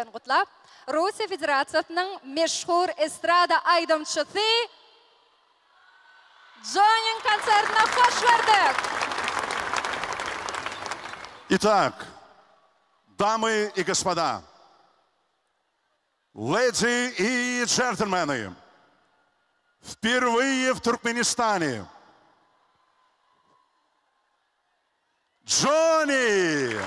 Нугутла Русия Федерациясының мәшһүр эстрада айдамчысы Джонин концертына хош келдік. Итак, дамы и господа, леди и джентльмены, впервые в Туркменистане Джонни!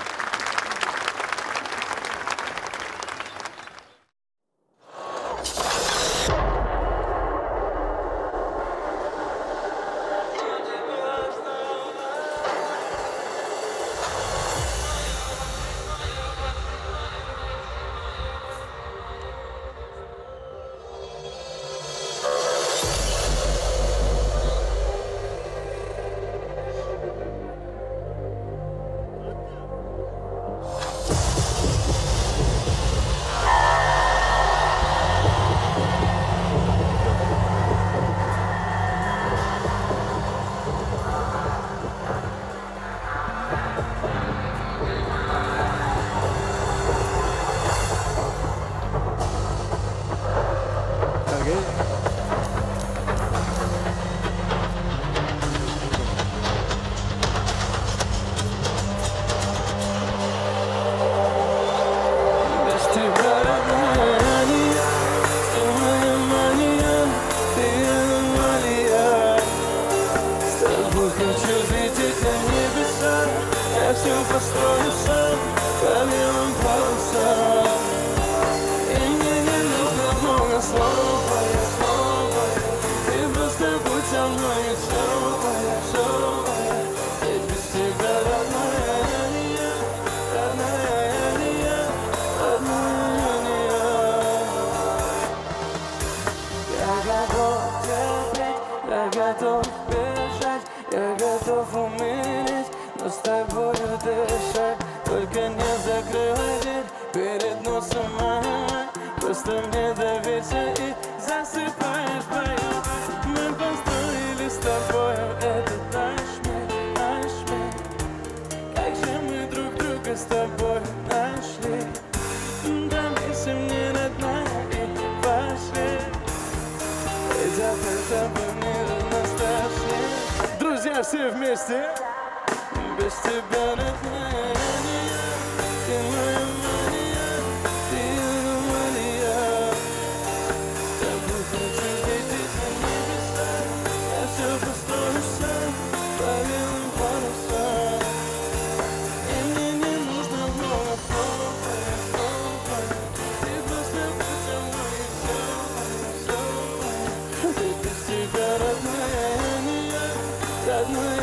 Друзья, все вместе. Без тебя нет меня, ты моя мания, ты моя. С тобой хочу лететь на небеса, я все построю сам, по белым парусам. И мне не нужно много слов, ты просто будь со мной и все. Ты без тебя родная меня, родная.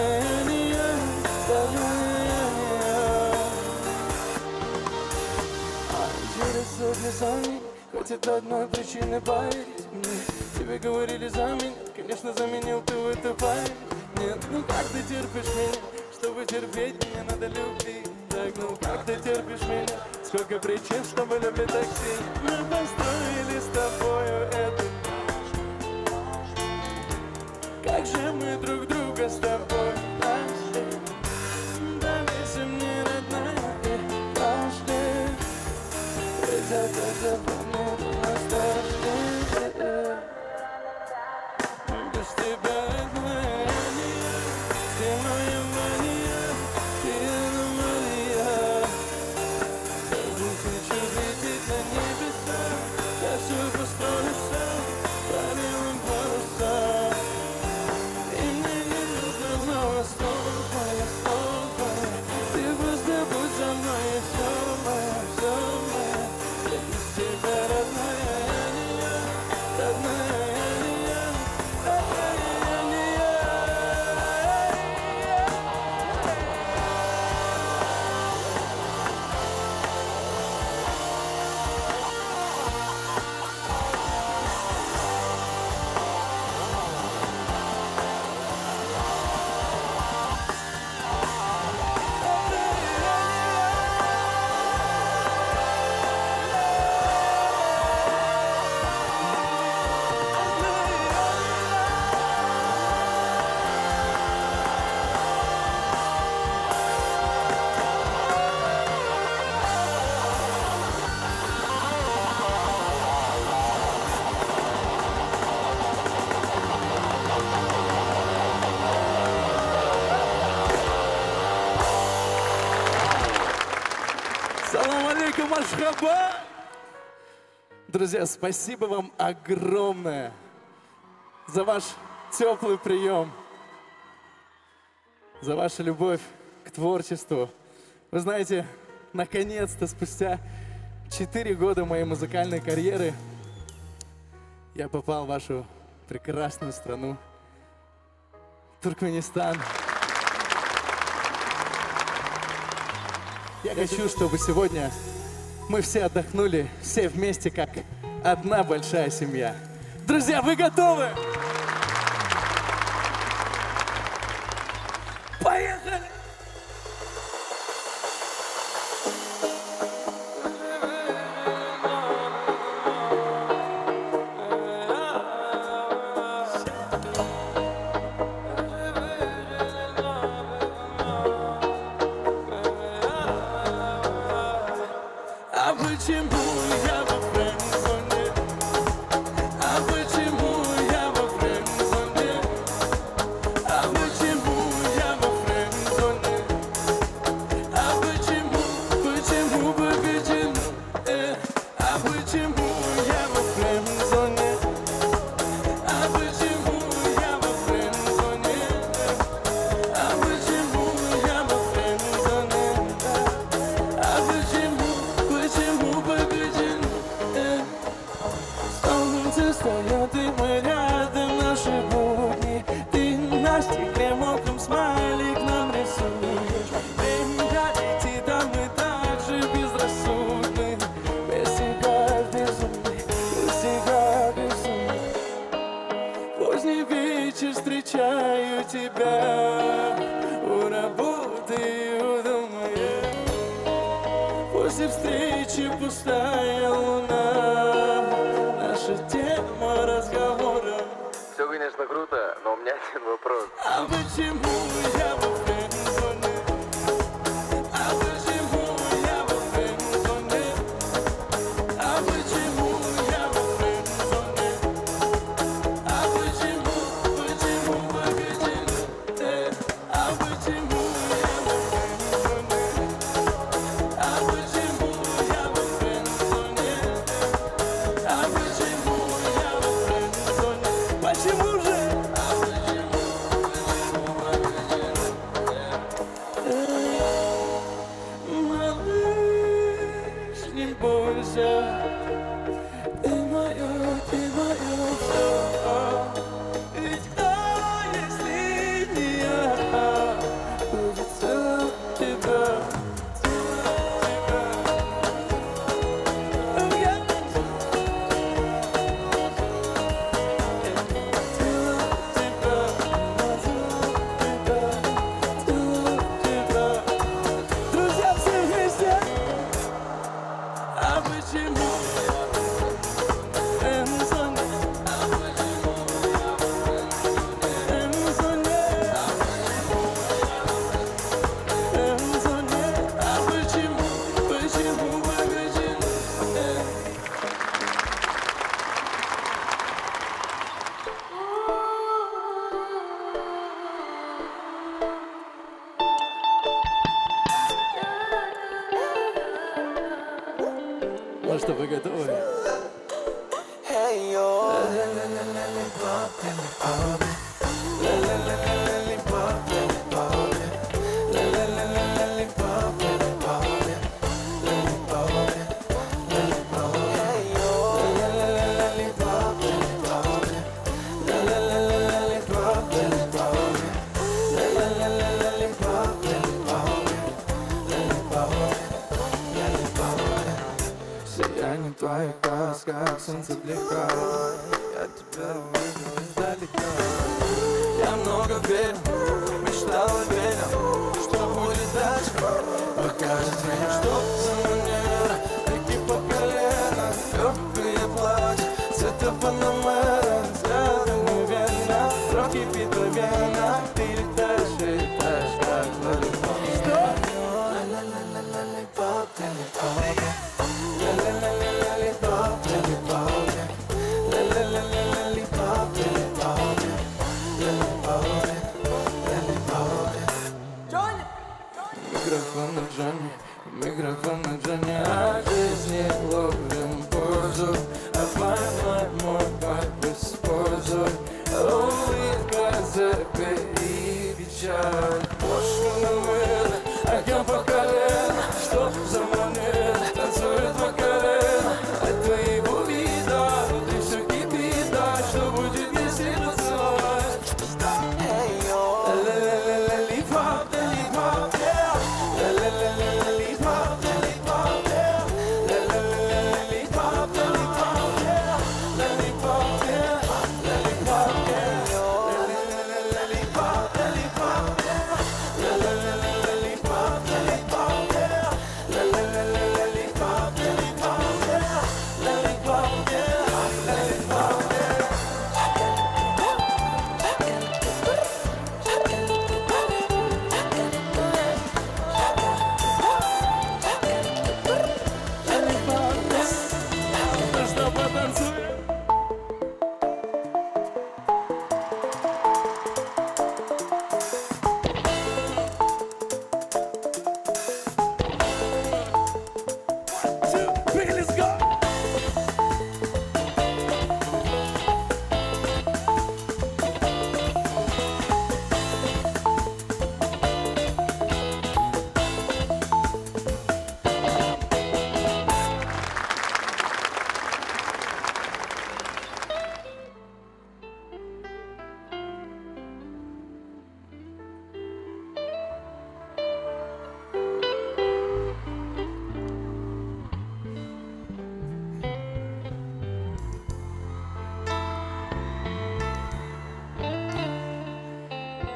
Хватит одной причины поверить мне. Тебе говорили заменить, конечно заменил ты в эту память. Нет, ну как ты терпишь меня? Чтобы терпеть, мне надо любить. Так, ну как ты терпишь меня? Сколько причин, чтобы любить так сильно. Мы построили с тобою эту ночь. Как же мы друг друга с тобой нашли. Доверься мне, родная, и пошли. Ведь это запомнит настоящее. Без тебя родная мания, ты моя мания, ты моя. С тобой хочу лететь на небеса, я все построю сам, по белым парусам. И мне не нужно много слов, моя слова. Ты просто будь со мной, и все моя, все моя. Без тебя Мархаба! Друзья, спасибо вам огромное за ваш теплый прием, за вашу любовь к творчеству. Вы знаете, наконец-то, спустя 4 года моей музыкальной карьеры, я попал в вашу прекрасную страну, Туркменистан. Я хочу, чтобы сегодня мы все отдохнули, все вместе, как одна большая семья. Друзья, вы готовы? Поехали! Что вы готовы? Твоих глаз, как солнце блика, я тебя увидел издалека. Я много верил, мечтал и верил, что будет дальше. Покажет время, что за манера, реки по колено, легкое платье, цвета панамера, взглядом уверенно, кровь кипит по венам, ты летаешь, как волейбол. Лолипоп, лолипоп. Микрофон на джаме, микрофон спорим позже, а поймай мой байк используй. Улыбка забери печаль. Пошли на мыло, огнем по колено. Что за манера танцует по колено? От твоего вида внутри все кипит, да. Что будет, если поцеловать? Lollipop, lollipop, yeah. Lollipop, lollipop, yeah. Lollipop, lollipop, yeah. Lollipop, yeah. Lollipop, yeah. Lollipop, lollipop, yeah. Lollipop, lollipop, yeah. Lollipop, lollipop, yeah. Lollipop, yeah. Lollipop, yeah.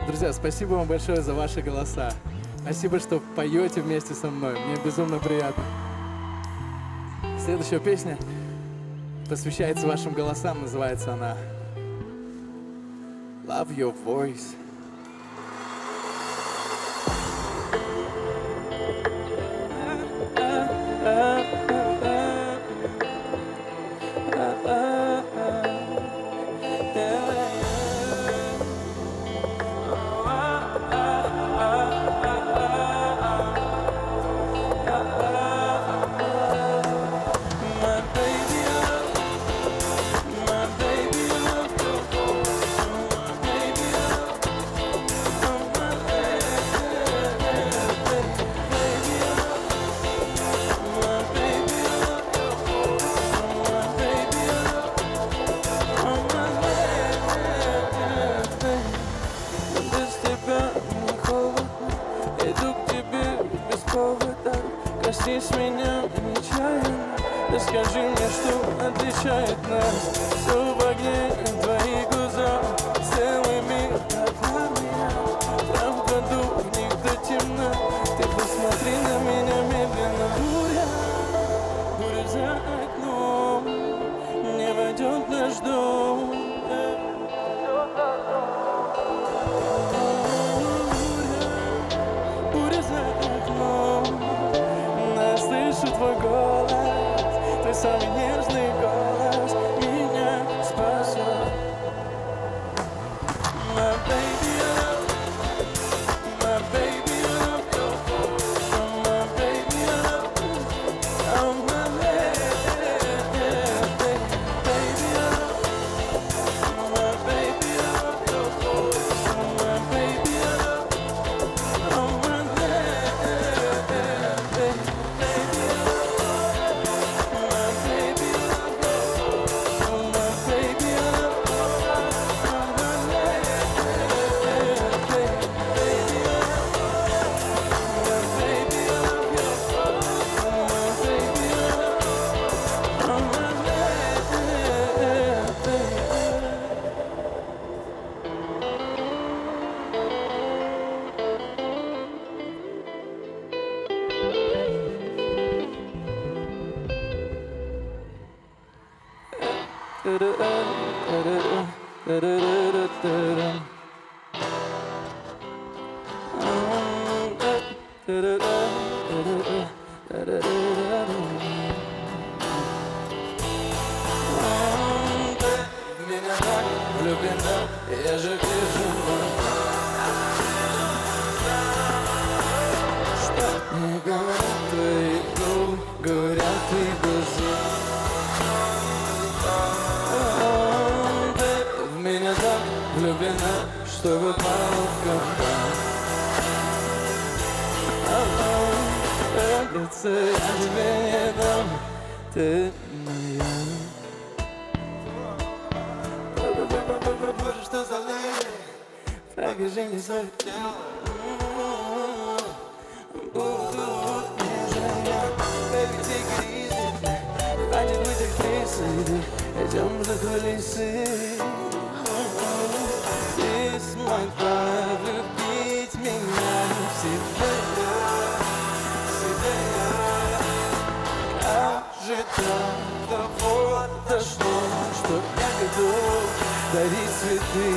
Друзья, спасибо вам большое за ваши голоса. Спасибо, что поете вместе со мной. Мне безумно приятно. Следующая песня посвящается вашим голосам. Называется она Love Your Voice. Коснись меня нечаянно, да скажи мне, что отличает нас. Все в огне твоих глаза, целый мир от меня. Там в году в них до темна, ты посмотри на меня медленно. Буря за окном, не войдет наш дом. Буря за окном. Слышу твой голос, твой самый нежный голос меня спасет. My baby, I love, my baby, I love your voice. My baby, I love, oh my baby, baby, I love, my baby, I love your voice. My baby, I love, oh my baby. Я же вижу, что не говорят твои губы, говорят твои глаза. чтобы пал в капкан. Лицо я тебе не дам, ты моя. Боже, что за лень, покажи мне свое тело. Буду нежная, baby, take it easy. Хватит быть актрисой, идем за кулисы. Здесь мой прав любить меня всегда. Ожидал того дошло, что я готов дарить цветы.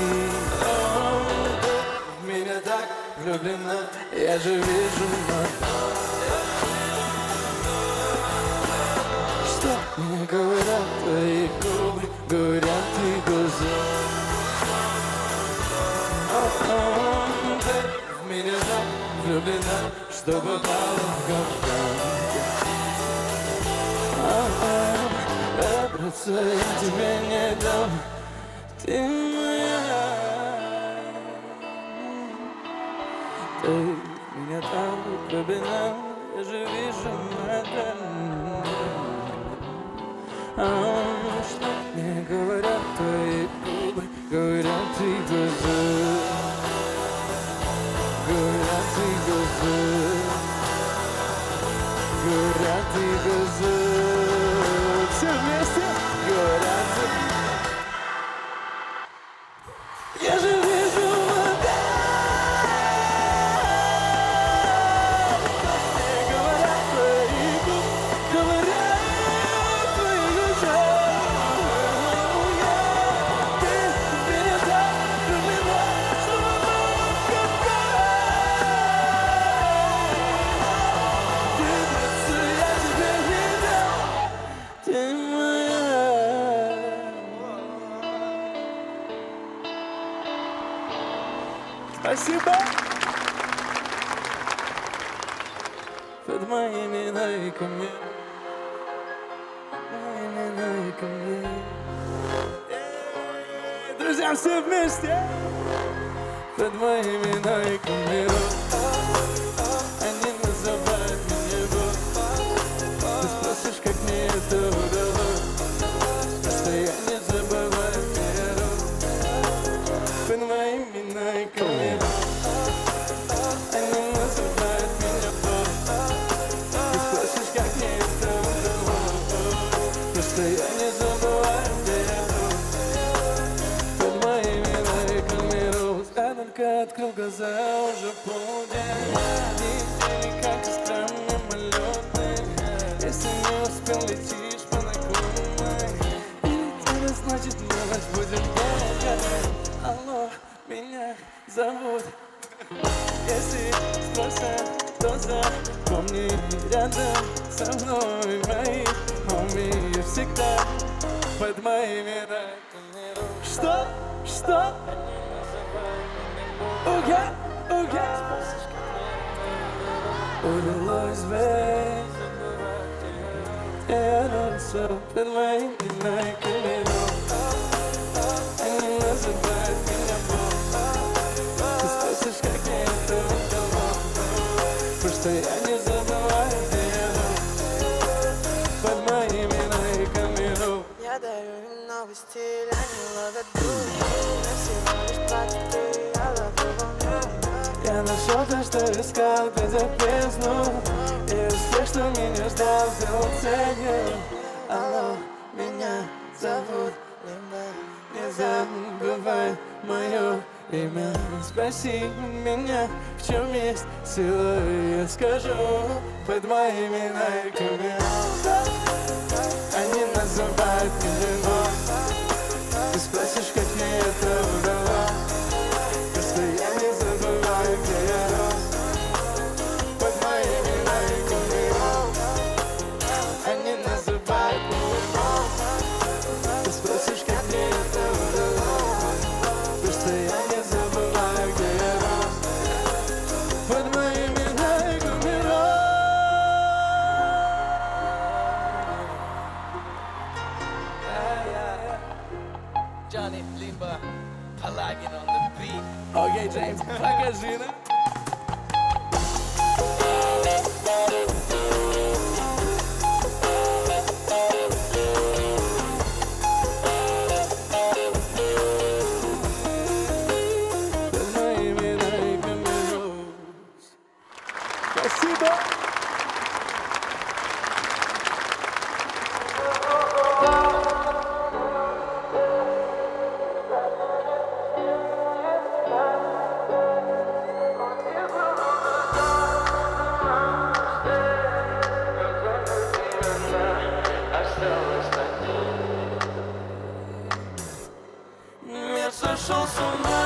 В меня так влюблена, я же вижу мотор. Что мне говорят твои губы, говорят твои глаза. Ты в меня так влюблена, что попала в капкан. Добраться я тебе не дам, ты моя. Ты меня там влюблена, я же вижу это. Что мне говорят твои губы, говорят твои глаза. Говорят твои глаза. Говорят твои глаза. Все вместе говорят. Я же вижу говорят твои губы, говорят твои глаза. Ты меня так влюблена, что в капкан. Ты я тебе не дам, ты моя. Спасибо. Под моими найками, друзья, все вместе. Под моими найками они называют меня Бог. Ты спросишь, как мне это удалось, что я не забываю миру. Под моими найками они называют меня Бог. Ты спросишь, как мне это удалось, что я не забываю миру. Под моими найками роз. Я только открыл глаза, уже полдень. Недели, как искра мимолетные. Если не успел, летишь по наклонной. И это значит, ночь будет долго. Алло, меня зовут. Если спросят, то запомни рядом со мной мои хоми всегда под моими раками. Что? Что? Уга, уга. Удалось, бэй. Я родился под моими раками. Они называют меня Бог. Ты спросишь, как мне это удалось, потому что я не забываю тебя под моими раками. Я дарю им новый стиль, они ловят дури. Я всего лишь платят ты, я ловлю волну. Я нашел то, что искал, глядя в бездну. И успех, что меня ждал, сделал целью. Алло, меня зовут Лимба. Не забывай мое имя. Спроси меня, в чем есть сила, я скажу под моими найками. Они называют меня Бог. Ты спросишь, как мне это удалось, просто я не забываю, где я рос. Под моими найками. Они называют меня Бог. Ты спросишь, как мне это удалось, просто я не забываю, где я рос. Под моими найками. Johnny Limba, Palagin on the beat. Окей, Джеймс, покажи нам. Спасибо. Мир сошел с ума,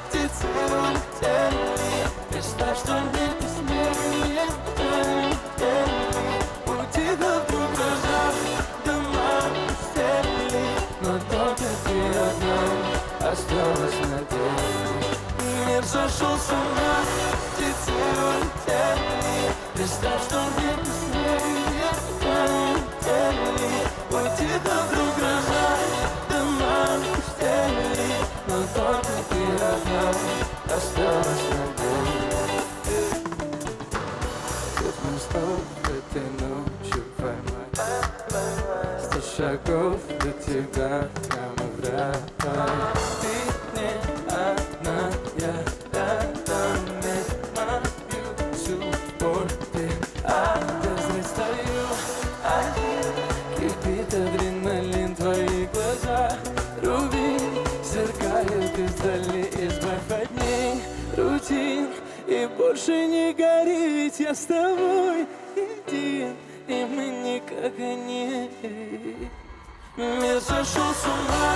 птицы улетели. Представь, что нет снега, нет метели. Утихла вдруг гроза, дома пустели. Но только ты одна осталась на деле. Мир сошел с ума, птицы улетели. Представь, что нет снега, нет метели. Утихла вдруг гроза, дома пустели. Но только ты одна осталась на деле. Ритм стоп этой ночью поймать. 100 шагов до тебя прямо в рай. Ты не одна, я рядом. Не мою всю боль ты одна. Стою один, кипит адреналин, твои глаза рубин сверкают издали. Избавь от ней рутин и больше не гореть. Я с тобой един, и мы не как они. Мир сошел с ума,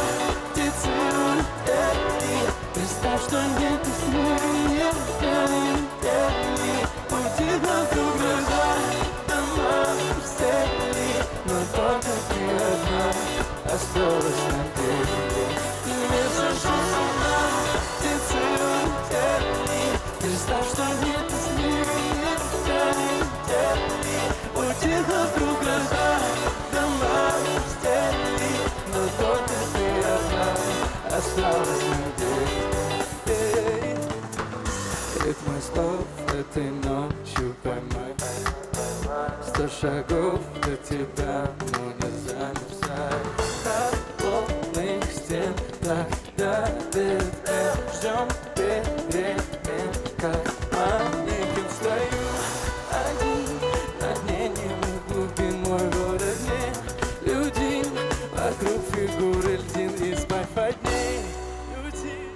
птицы улетели. Представь, что нет снега, нет метели. Утихла вдруг гроза, дома пустели. Но только ты одна осталась на деле. Мир сошел с ума, птицы улетели. Представь, что нет снега, нет метели. Утихла вдруг гроза, дома пустели. Но только ты одна осталась на деле. Ритмы слов этой ночью поймать. 100 шагов до тебя, но не замерзай. Холодных стен так давит. Ждем перемен, как манекен. Стою один на дне немых глубин. Мой город не людей, вокруг фигуры льдин. Избавь от ней людей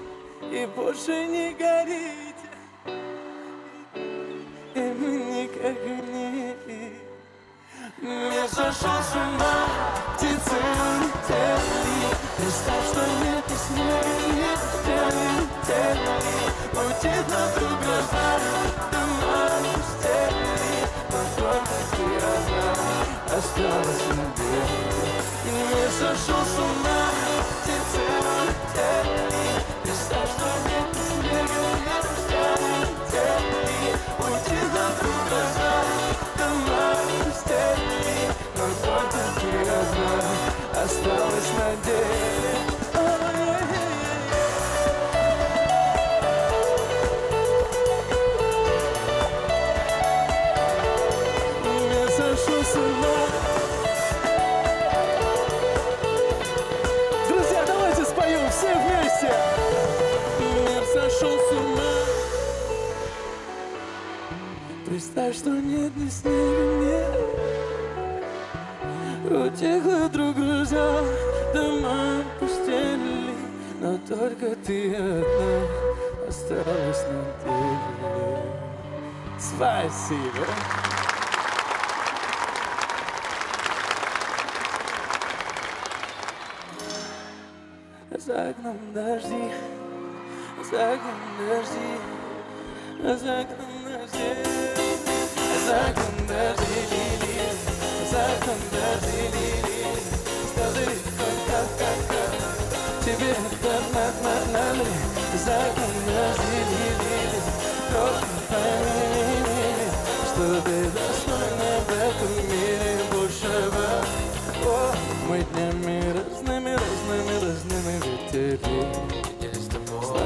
и больше не горите. И мы не как они. Мир сошел с ума, птицы улетели. Представь, что нет снега, нет метели. Утихла вдруг гроза, дома пустели. Но только ты одна осталась на деле. Мир сошел с ума, птицы улетели. Представь, что нет снега, нет метели. Утихла вдруг гроза, дома пустели. Но только ты одна осталась на деле. Мир сошел с ума. Друзья, давайте споем все вместе. Мир сошел с ума. Представь, что нет ни снега, нет. Утихла вдруг гроза, дома пустели. Но только ты одна осталась на деле. Спасибо. За окном дожди, за окном дожди, за окном дожди, за окном дожди, за окном дожди, скажи, как тебе надо, за окном дожди, просто пойми, что ты достойна в этом мире большего. Мы днями разными ветерей.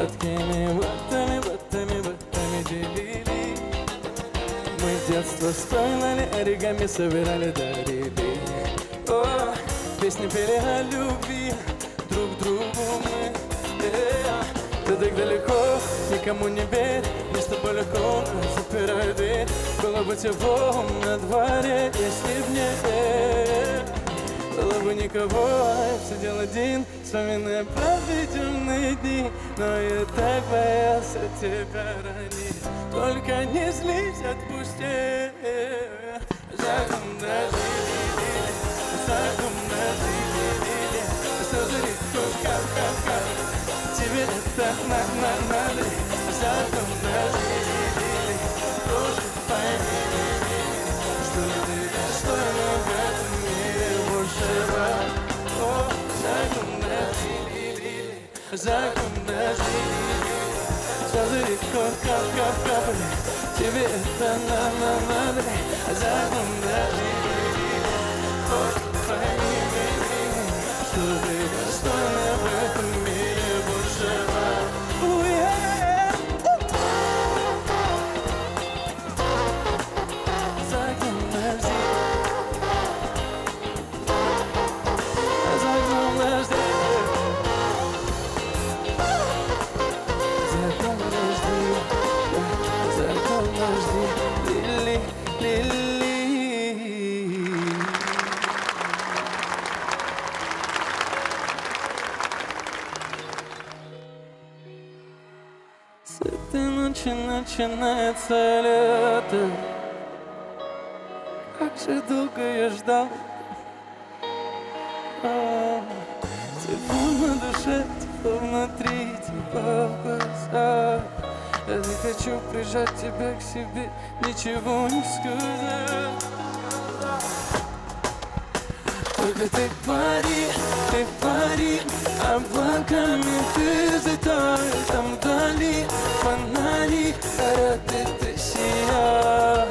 сладкими ватами делили. Мы детство строили, оригами собирали, дарили. О, песни пели о любви друг другу мы. Ты так далеко, никому не верь, мы с тобой легко запираю дверь. Было бы тепло на дворе, если б не верь. Было бы никого, я сидел один, вспоминая проведенные дни. Но я так боялся тебя ранить, только не злись, отпусти. Законно жили, законно жили, слезы редко, как тебе это надо. Законно жили, тоже пойми, что ты достойна в этом мире большего. О, законно жили, законно жили, слезы редко, как капали, тебе это надо. Законно жили, тоже пойми, что ты достойна в этом мире большего. С этой ночи начинается лето. Как же долго я ждал. Тепло на душе, тепло внутри, тепло в глазах. Я не хочу прижать тебя к себе, ничего не сказать. Только ты пари, облаками ты взлетай. Там вдали фонари, горят, ты сияй.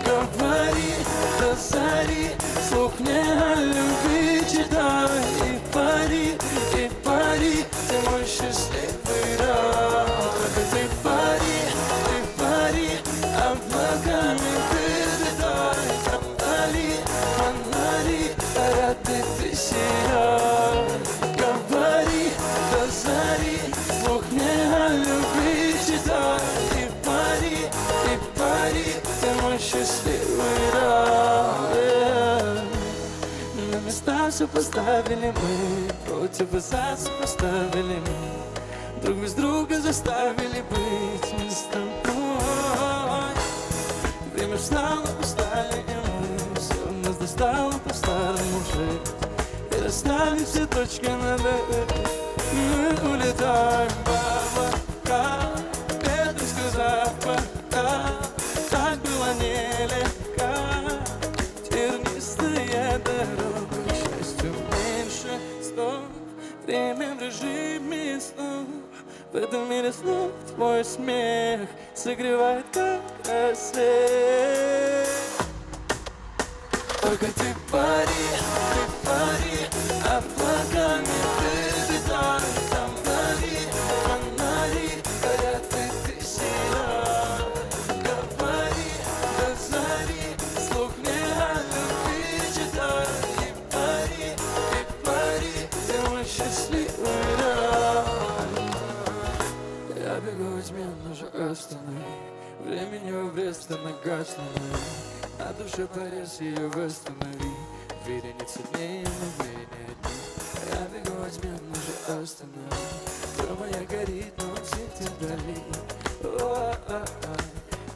Говори до зари, слух мне о любви читай. И пари, ты мой счастливый рай. Только ты пари, облаками ты взлетай. Там вдали фонари, горят, ты сияй. Говори до зари, слух мне о любви читай. И пари, ты мой счастливый рай. На места все поставили мы, против и за поставили мы. Друг без друга заставили быть мы с тобой. Время встало, устали и мы, все нас достало по-старому жить. И расставим все точки над «и». Мы улетаем в облака, ветру сказав пока. Так было нелегко, тернистая дорога, к счастью меньше слов. Время в режиме снов, в этом мире снов твой смех согревает как рассвет. Только ты пари, облаками ты взлетай. Там вдали фонари, горят, ты сияй. Говори до зари, слух мне о любви читай. И пари, ты мой счастливый рай. Я бегу во тьме, но же останови. Времени в Брест, она гасла. На душе порез, ее восстанови. Вереница дней, мгновения дней. Я бегу во тьме, но же останови. Все моя горит, но светит вдали.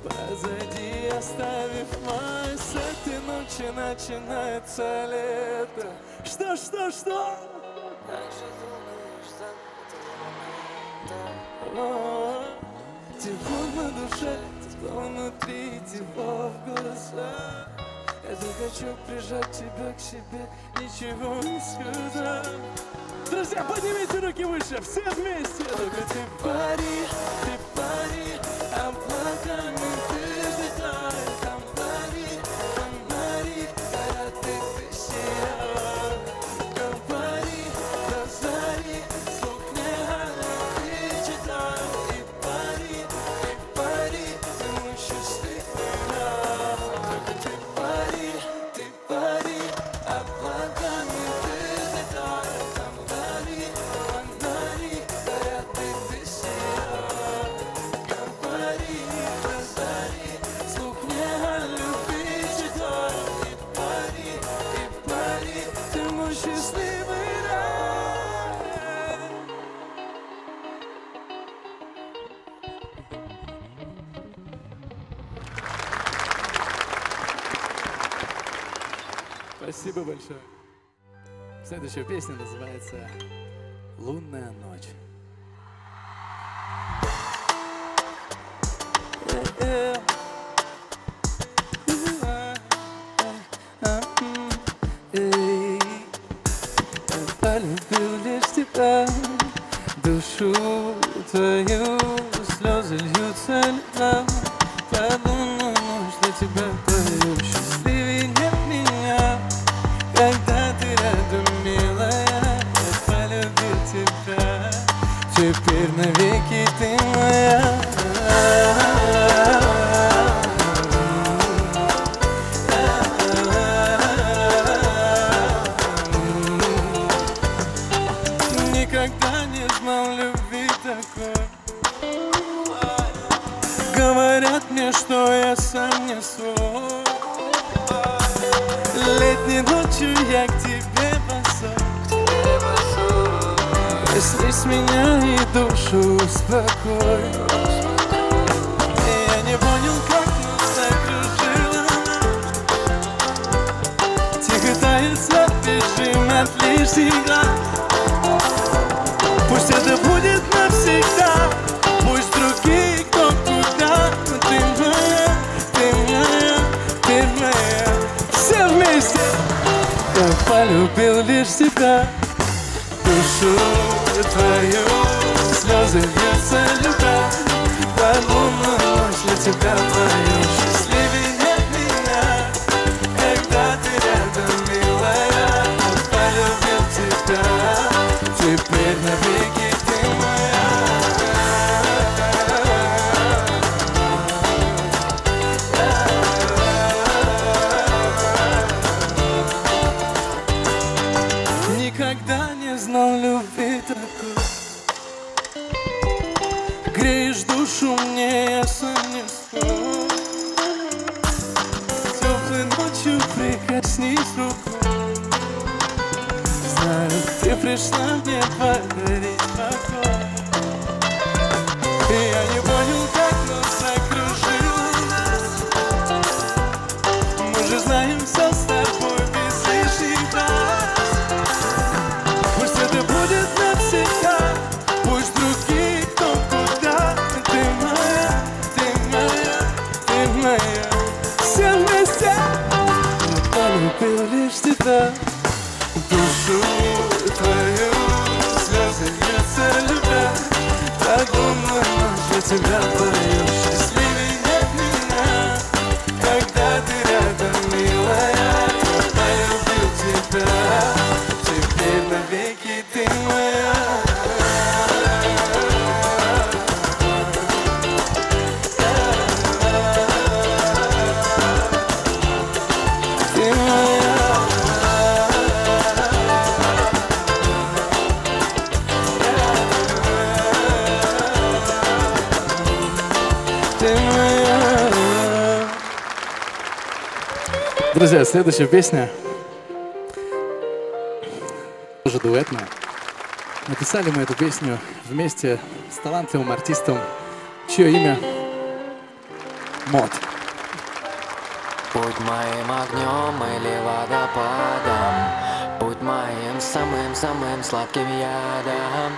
Позади оставив май, с этой ночи начинается лето. Что? Так же долго я ждал. Тепло на душе, тепло внутри, тепло в глазах. Я захочу прижать тебя к себе, ничего не сказать. Друзья, поднимите руки выше, все вместе. Только ты пари, облаками ты взлетай. Там вдали фонари, горят, ты сияй. Говори до зари, слух мне о любви читай. Спасибо большое. Следующая песня называется «Лунная ночь». Полюбил лишь тебя, душу твою, слезы льются льдом. Под лунную ночь для тебя пою, счастливее нет меня, когда ты рядом, милая. Я полюбил тебя, теперь навеки ты моя. Никогда не знал любви такой. Говорят мне, что я сам не свой. Летней ночью я к тебе босой. Коснись меня и душу успокой. Я не понял, как нас закружила. Тихо тает свет, бежим от лишних глаз. Пусть это будет навсегда, пусть другие кто куда, но ты моя, ты моя, ты моя. Все вместе. Я полюбил лишь тебя, душу твою, слезы льются любовь. Под лунную ночь для тебя пою, счастливее нет меня, когда ты рядом, милая. Я полюбил тебя, теперь навеки ты моя. Никогда не знал любви такой. Греешь душу мне, я сам не свой. Теплой ночью прикоснись рукой. Знаю, ты пришла мне подарить покой. И я не понял, как нас закружило. Мы же знаем все с тобой без лишних фраз. Пусть это будет навсегда, пусть другие кто куда. Ты моя, ты моя, ты моя. Все вместе. Я полюбил лишь тебя, душу твою, слезы льются любовь. Под лунную ночь для тебя пою, счастливее нет меня, когда ты рядом, милая. Я полюбил тебя, теперь навеки ты моя. Ты моя. Друзья, следующая песня тоже дуэтная. Написали мы эту песню вместе с талантливым артистом, чье имя Мод. Будь моим огнем или водопадом, будь моим самым-самым сладким ядом.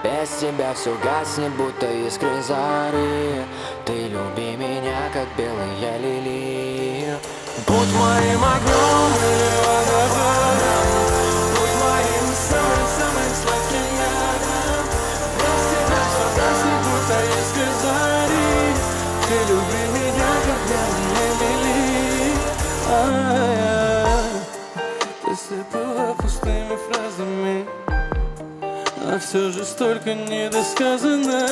Без тебя все гаснет, будто искры зари. Ты люби меня, как белые лилии. Будь моим огнем или водопадом, будь моим самым-самым сладким ядом. Без тебя все гаснет, будто искры зари. Ты люби меня, как белые лилии. Ты сыпала пустыми фразами, а все же столько недосказано.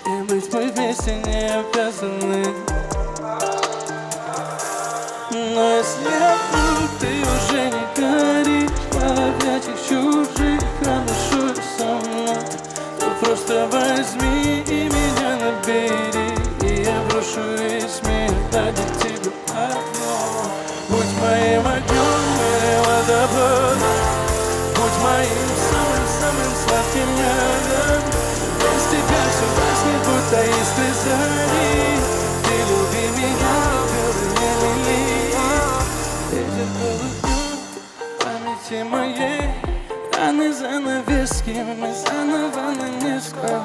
И быть мы вместе не обязаны. Но если я буду, ты уже не горишь в объятиях чужих, хорошо и со мной, то просто возьми и меня набери, и я брошу весь мир ради тебя одно. Будь моим огнем или водопадом, будь моим самым-самым сладким ядом. Без тебя все гаснет, будто искры зари. Ты люби меня, белые лилии. Ветер стеклянные занавески, мы заново на несколько.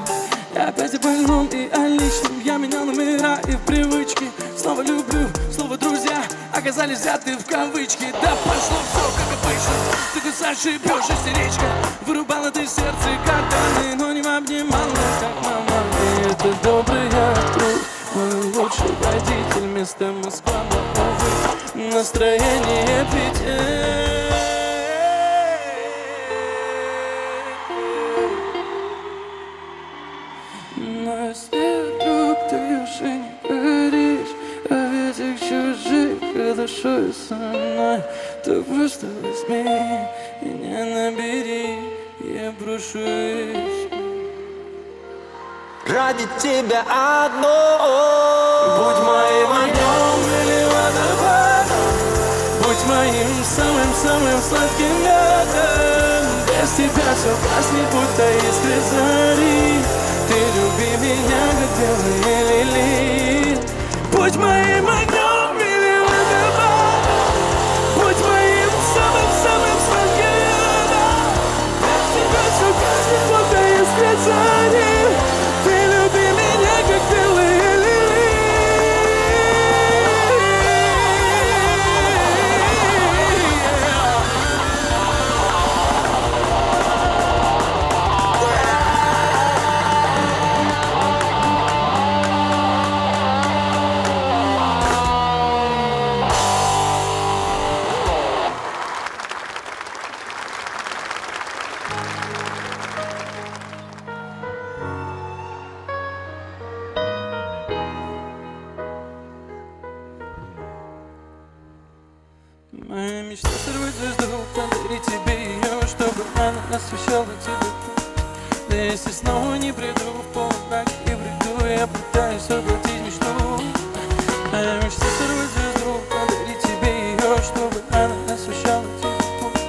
Я опять о больном и о личном, я менял номера и в привычке. Снова люблю, слово друзья оказались взяты в кавычки. Да пошло все как обычно, ты кусаешь и бьешь истеричка. Вырубала ты сердце картаны, но не обнимала, как мама. И это добрый друг, мой лучший водитель. Вместо Москва, увы, настроение пить. Но если вдруг ты уже не говоришь о ветях чужих и душой со мной, то просто возьми и не набери, я брошусь. Ради тебя одно. Будь моим огнем или водопадом, будь моим самым-самым сладким ядом. Без тебя все гаснет, будто искры зари. Ты люби меня, как белые лилии. Будь моим огнем или водопадом, будь моим самым-самым сладким ядом. Без тебя все гаснет, будто искры зари. Ты люби меня, как белые лилии. Моя мечта сорвать звезду, подарить тебе ее, чтобы она освещала тебе путь. Да если снова не приду в полумрак и приду, я пытаюсь воплотить мечту. Моя мечта сорвать звезду, подарить тебе ее, чтобы она освещала тебе путь.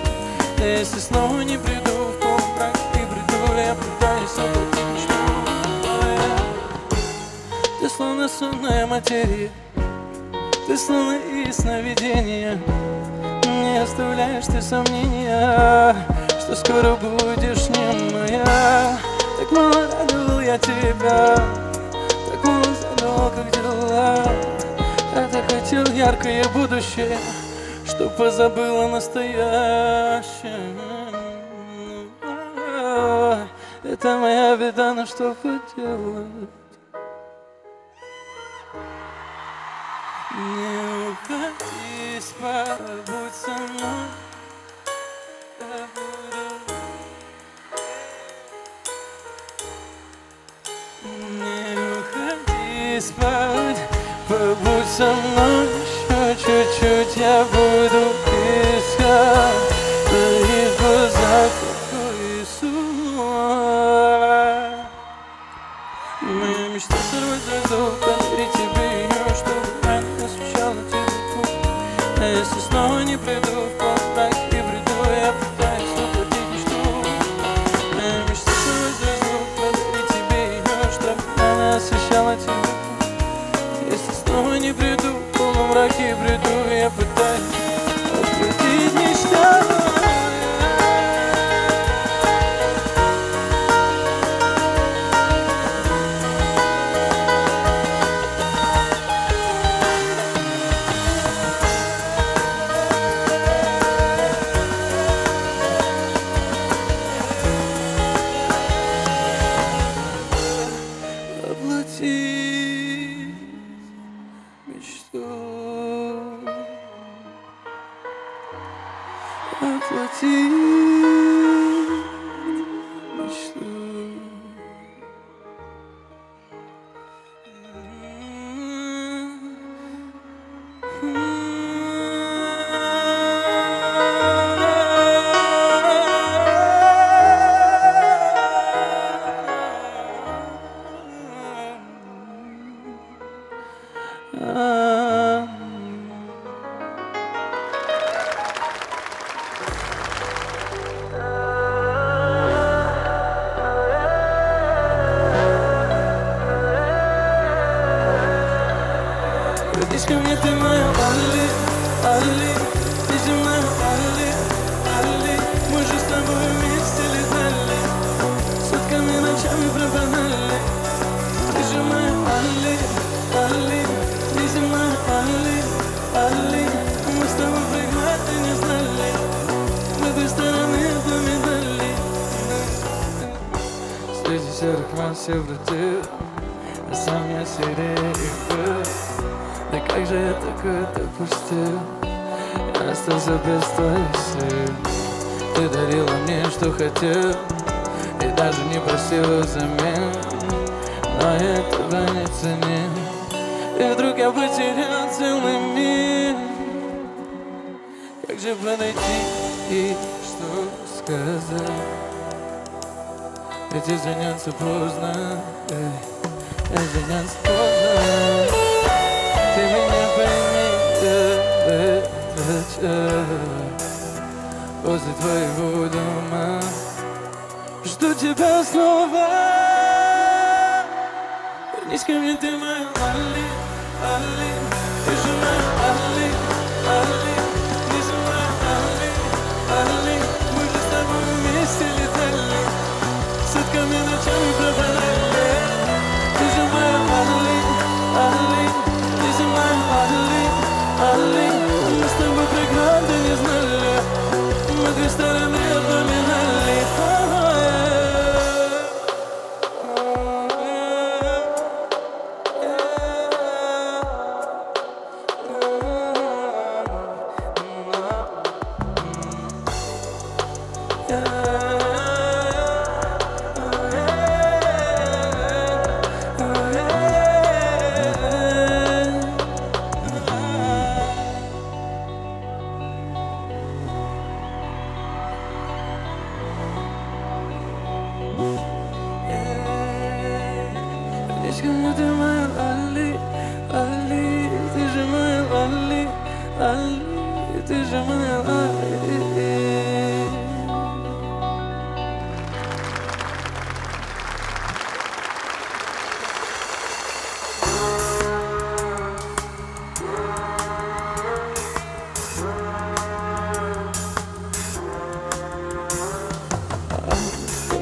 Да если снова не приду в полумрак и приду, я пытаюсь воплотить мечту. Ты словно сонная материя, ты словно и сновидение. Не оставляешь ты сомнения, что скоро будешь не моя. Так мало радовал я тебя, так мало задал, как дела. Я так хотел яркое будущее, чтоб позабыла настоящее. Это моя беда, но что поделать? Не уходи спать, будь со мной. Я буду. Не уходи спать, побудь со мной. Еще чуть-чуть я буду искать в твоих глазах покой и сон. Моя мечта сорвать звезду, подарить тебе ее, чтобы она освещала тебе путь. А если снова не приду в полумрак и приду, я пытаюсь воплотить мечту. Моя мечта сорвать звезду, подарить тебе ее, чтобы она освещала тебе путь. Если снова не приду в полумрак и приду, я пытаюсь воплотить мечту. Воплотить мечту. Вернись ко мне, ты моя Али, Али, ты земная Али, Али. Мы же с тобой вместе. серых масс вроде, а сам я серее их. Да как же я такое допустил? Я остался без твоих сил. Ты дарила мне, что хотел, и даже не просила взамен, но я тебя не ценил. И вдруг я потерял целый мир. Как же подойти и что сказать? Ведь извиняться поздно, извиняться поздно. Ты меня пойми, возле твоего дома жду тебя снова. Вернись ко мне, ты моя Али, Али, ты же моя Али, Али, ты же моя Али, Али. Мы же с тобой вместе летали, сутками ночами пропадали. Ты же моя Али, Али, ты же моя Али, Али. Мы с тобой преграды не знали, мы две стороны напоминали.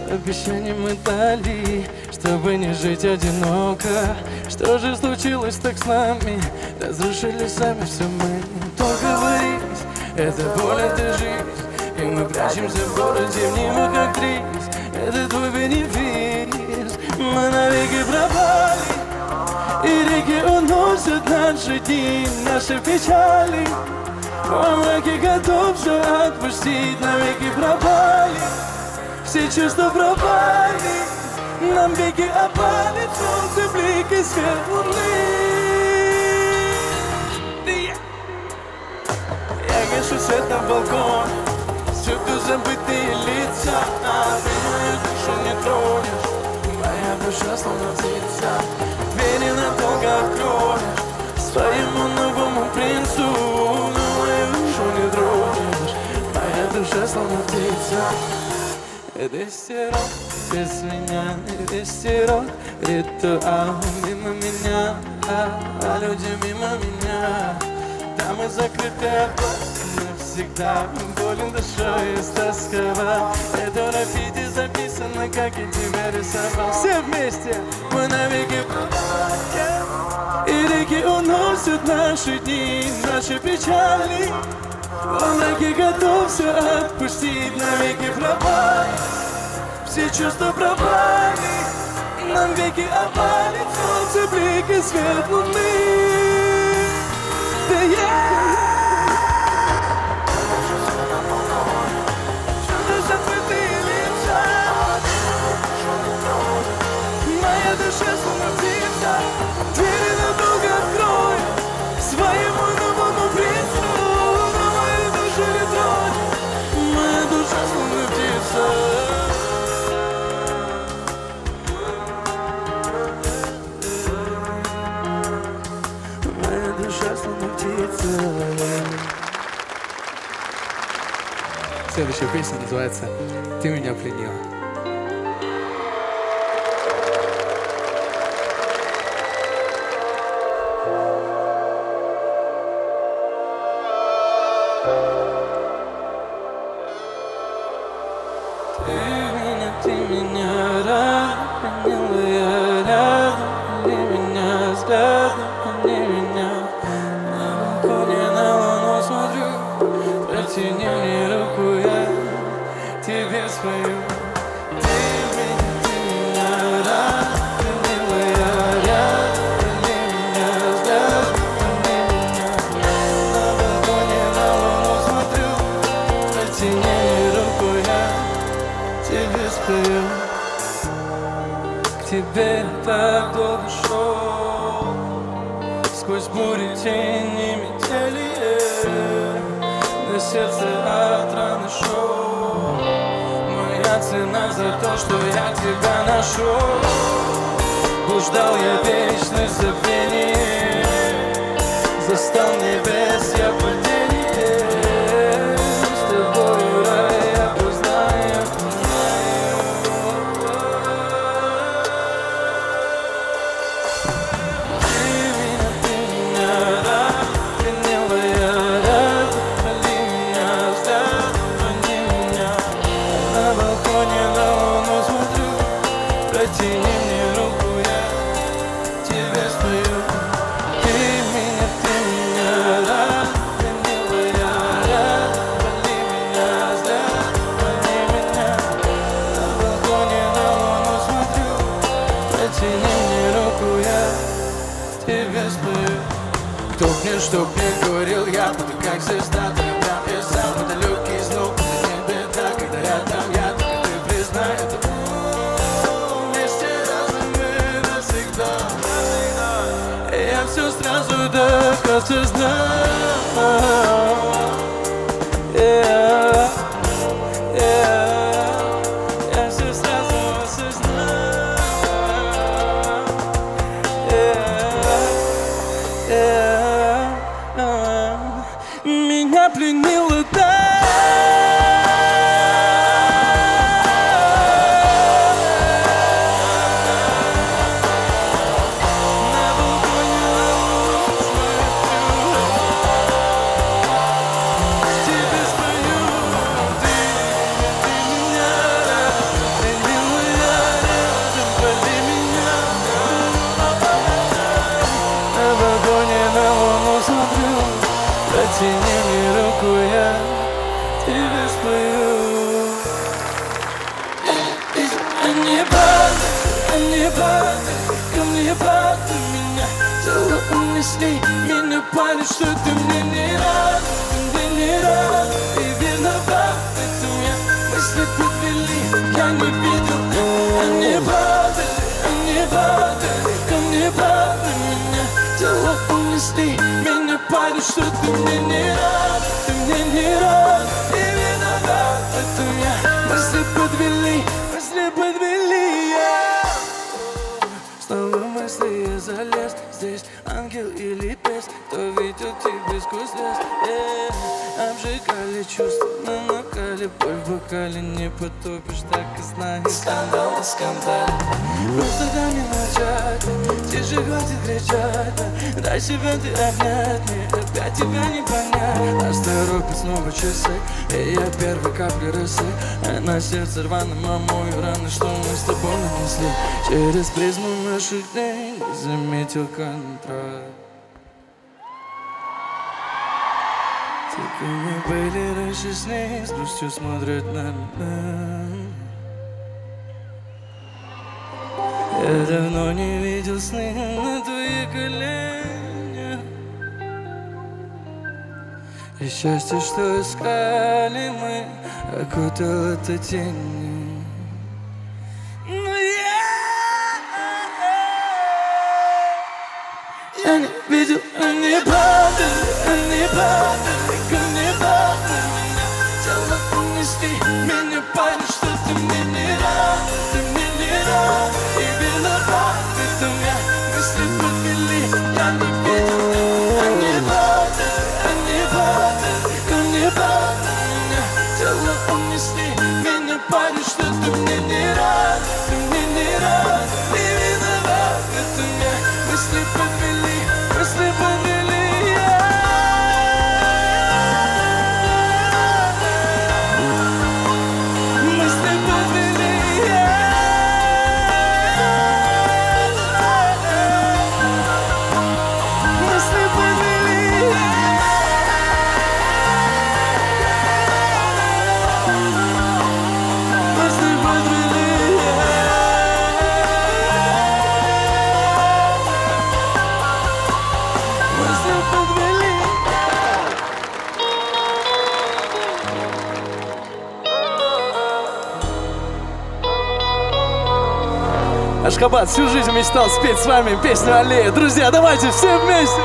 Обещание мы дали, чтобы не жить одиноко. Что же случилось так с нами? Разрушили сами все мы. Только говорить, это боль, это жизнь. И мы прячемся в городе в немых актрис. Это твой бенефис. Мы навеки пропали, и реки уносят наши дни, наши печали. Во мраке готов все отпустить, навеки пропали. Все чувства пропали, нам веки опали, солнце, блик и свет луны. Я гашу свет на балконе, всюду забытые лица. Ты мою душу не тронешь, моя душа словно птица. Двери надолго откроешь своему новому принцу. Но мою душу не тронешь, моя душа словно птица. Ресторан без меня, ресторан, ритуал мимо меня, а люди мимо меня. Там и закрыты от глаз навсегда, болен душой истосковал. Это граффити записано, как я тебя рисовал. Все вместе мы навеки пропали, и реки уносят наши дни, наши печали. Во мраке готов все отпустить, навеки пропали. Все чувства пропали, нам веки опали, солнце, блик и свет луны. Да я забытые лица, моя душа словно птица. Двери надолго открой своему новому принцу. Но мою душу не тронь, моя душа словно птица. Следующая песня называется «Ты меня пленила». Ты меня рядом, пленила я рядом, ты меня взглядом, плени меня. На балконе на луну смотрю, протяни мне руку я тебе свою. Ты меня тебе спою. К тебе так долго шел, сквозь бури, тени, метели, на сердце от раны шел. Моя цена за то, что я тебя нашел. Блуждал я вечность забвения, застал небес я падение. С тобою рай я познаю. Ты меня рад, приняла я рад. Пали меня взгляд, мани меня. На балконе на луну смотрю, протяни мне руку, я тебе спою. Ты меня рад, приняла я рад. Пали меня взгляд, мани меня. На балконе на луну смотрю, протяни мне руку, я тебе спою. Кто мне что мне говорил, я буду как звезда. Тогда я сам далекий звук, это не беда. Когда рядом я, только ты признай это. Вместе разумы навсегда. Я все сразу так осознал. Я все сразу осознал. Меня пленила протяни мне руку, я тебе спою. Они падают, ко мне падают меня. Цело мысли меня палят, что ты мне не рад, ты мне не рад. И виноват, это меня мысли подвели, я не видел. Они падают, ко мне падают меня. Цело мысли меня палят, что ты мне не рад, ты мне не рад. И виноват, это меня мысли подвели, Снова мысли я залез, здесь ангел или бес. Кто видел тебя сквозь лес, обжигали чувства, намокали боль в бокале. Не потопишь, так и знай, скандал на скандале. Просто дай мне начать, тише хватит кричать. Дай себя ты обнять, мне опять тебя не понять. Нас торопят снова часы, и я первой капли росы. А на сердце рваным омою раны, что мы с тобой нанесли. Через призму наших дней не заметил контракт. Такими были раньше сны, с грустью смотрят на меня. Я давно не видел сны на твоих коленях. И счастье, что искали мы, окутал это тень. Но я не видел, они падали, ко мне падали меня. Тело унесли, меня палят, что ты мне не рад, ты мне не рад. И виноват, это меня мысли подвели, я не видел. Они падали, ко мне падали меня. Тело унесли, меня палят, что ты мне не рад, ты мне не рад. И виноват, это меня мысли подвели, мысли подвели. Мысли Ашхабад всю жизнь мечтал спеть с вами песню «Аллея». Друзья, давайте все вместе!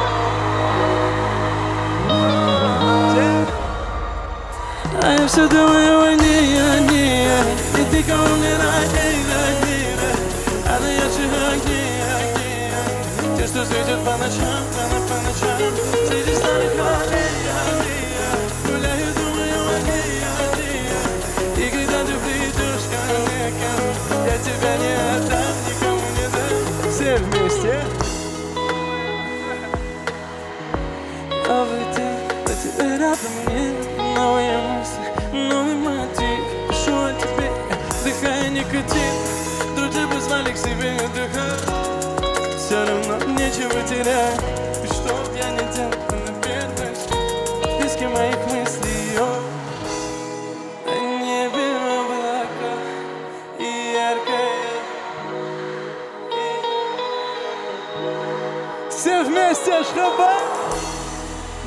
А я все думаю о ней, и ты ко мне роднее. Она ярче огней. Те, что светят по ночам, среди старых аллей. Гуляю, думаю о ней. И когда ты придешь ко мне, я тебя не отдам, никому не дам. Все вместе. А вы ты рядом мне. Новые мысли, новый мотив. Пишу о тебе, вдыхая никотин. Друзья позвали к себе отдыхать. Все равно нечего терять. И что б я не делал на первой в списке моих мыслей. На небе облака и яркое. Все вместе Ашхабад.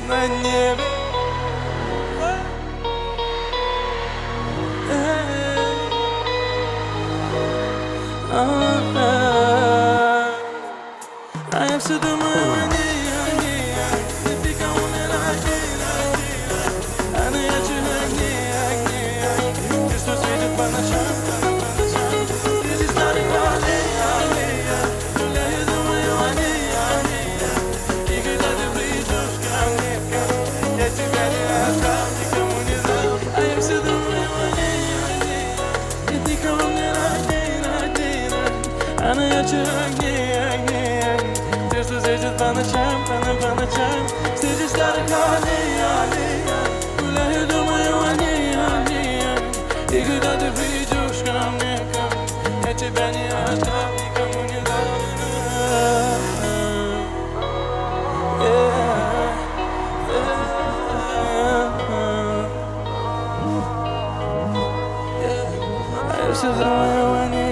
На небе. А я все думаю о ней. И ты ко мне роднее. Она ярче огней. Те, что светят по ночам, среди старых аллей. Гуляю, думаю о ней. И когда ты придешь ко мне, я тебя не отдам, никому не дам. А я все думаю о ней. И ты ко мне роднее. Она ярче огней. Те, что светят по ночам, среди старых аллей. Гуляю, думаю о ней. И когда ты придешь ко мне, я тебя не отдам, никому не дам. А я все думаю о ней.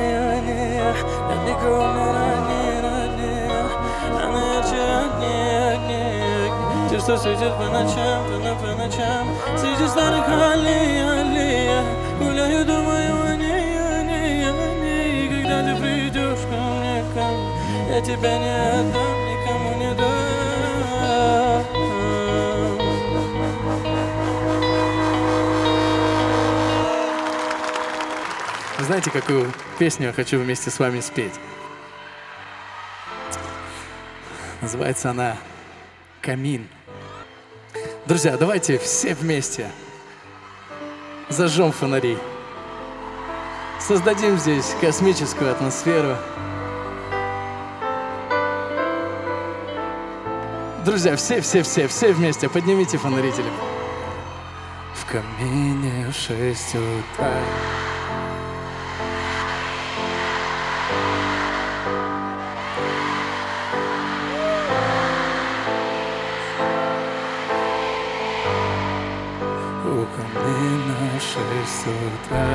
Я никого не роднее. Она ярче огней. Те, что светят по ночам, среди старых аллей. Гуляю, думаю о ней. И когда ты придешь ко мне, я тебя не отдам, никому не дам. Знаете, какую песню я хочу вместе с вами спеть? Называется она «Камин». Друзья, давайте все вместе зажжем фонари. Создадим здесь космическую атмосферу. Друзья, все вместе поднимите фонари телефон. В камине в 6 утра. У камина 6 утра.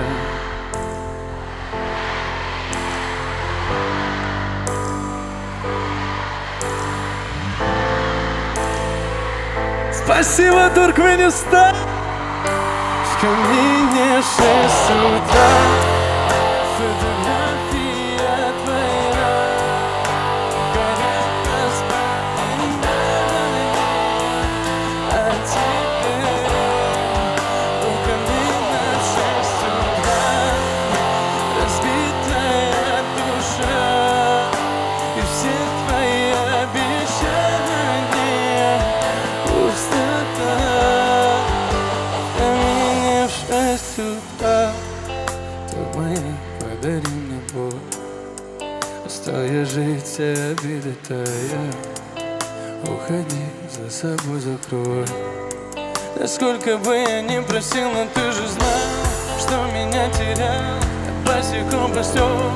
Спасибо, Туркменистан! В камине 6 утра. Фотография твоя горят воспоминания о тебе. У камина 6 утра. Разбитая душа и все твои обещания. Пустота. В камине в 6 утра. Подари мне боль. Устал я жить, все обиды тая. Уходи, за собой закрой. Да сколько бы я ни просил, но ты же знал, что меня терял. Я босиком по стеклу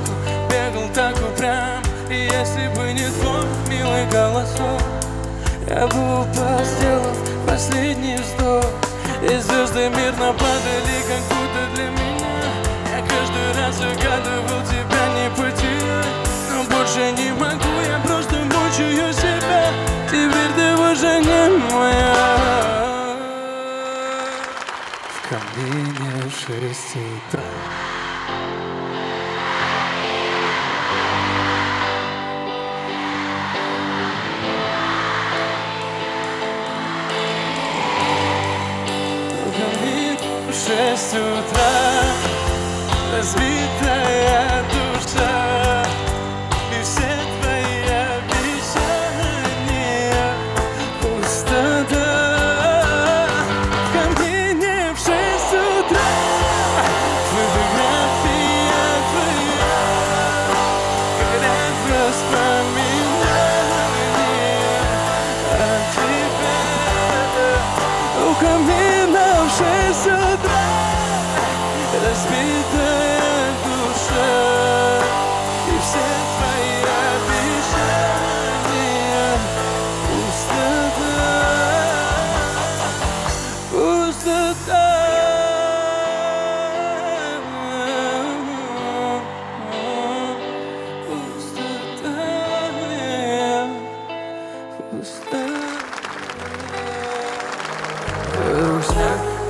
бегал так упрям. И если бы не твой милый голосок, я бы упал, сделав последний вздох. И звезды мирно падали, как будто для меня. Я каждый раз загадывал тебя не потерять. Но больше не могу, я просто мучаю себя. Теперь ты уже не моя. В камине в 6 утра. 6 утра, разбитая душа, и все твои обещания пустота. Ко мне не в 6 утра, фотография твоя, горят воспоминания о тебе. Ко мне в 6 утра, разбитая душа, и все твои обещания пустота, пустота.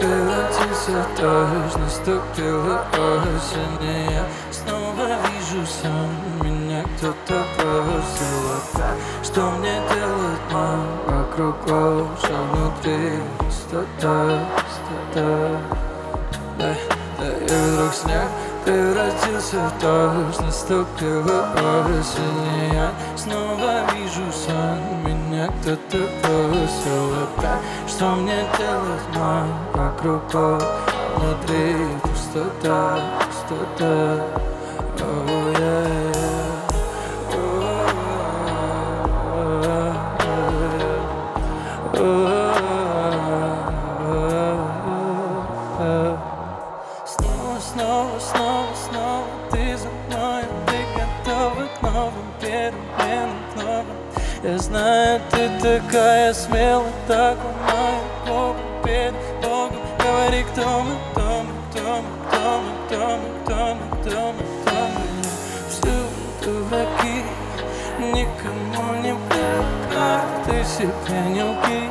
Превратился в дождь, наступила осень, и я снова вижу сон. Меня кто-то бросил опять. Что мне делать, но вокруг ложь, а внутри пустота, пустота. Да, и вдруг снег превратился в дождь, наступила осень, и я снова вижу сон. Меня кто-то бросил опять. Что мне делать, но вокруг внутри пустота, пустота. Oh, yeah. Снова ты за мной, ты готова к новым переменам, к новым. Я знаю, ты такая смелая, так ломаю Богом, перед Богом. Говори, кто мы, кто мы, кто мы, кто мы, кто мы, кто мы, кто мы, кто мы. Всюду враги, никому не плевать, ты себя не убей,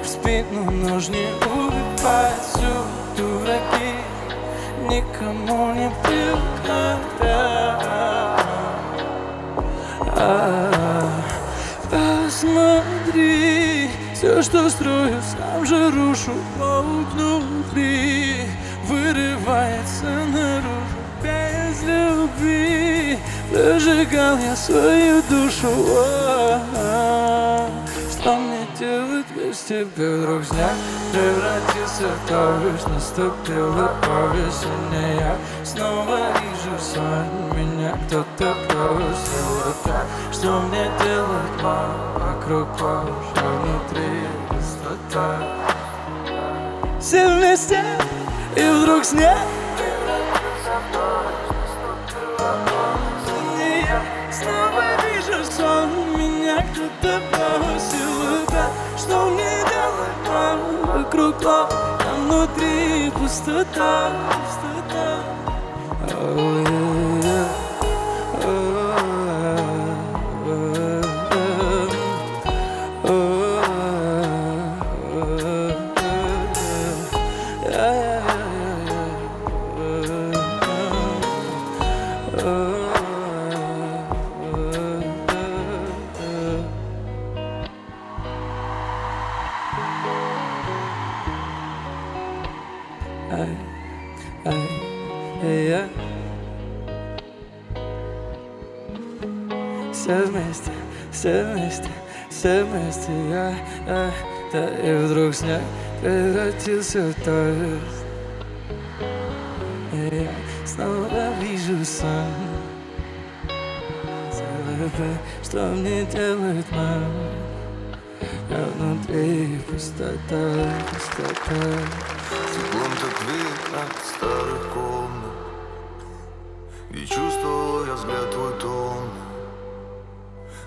в спину нож не убивай. Всюду враги, никому не плевать. Посмотри, все, что строю, сам же рушу. Внутри вырывается наружу без любви. Прожигал я свою душу. Что мне делать без тебя? Вдруг снег превратился в дождь, наступила осень, и я снова вижу сон. Меня кто-то бросил опять. Что мне делать, мам? Вокруг ложь, а внутри пустота. Все вместе, и вдруг снег превратился в дождь, наступила осень, и я снова вижу сон. Меня кто-то бросил опять. Что мне делать, мам? Вокруг ложь, а внутри пустота, пустота. Oh, yeah. Все вместе, да, и вдруг снег превратился в дождь, и я снова вижу сон. Что мне делать, мам? А внутри пустота, пустота. Теплом так веет от старых комнат, и чувствовал я взгляд твой томный.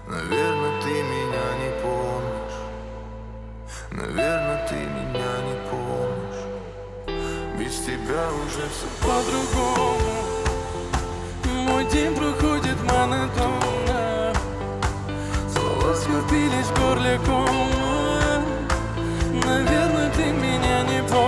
Наверное, ты меня не помнишь, наверное, ты меня не помнишь. Без тебя уже все по-другому. Мой день проходит монотонно, слова скопились в горле комом. Наверное, ты меня не помнишь.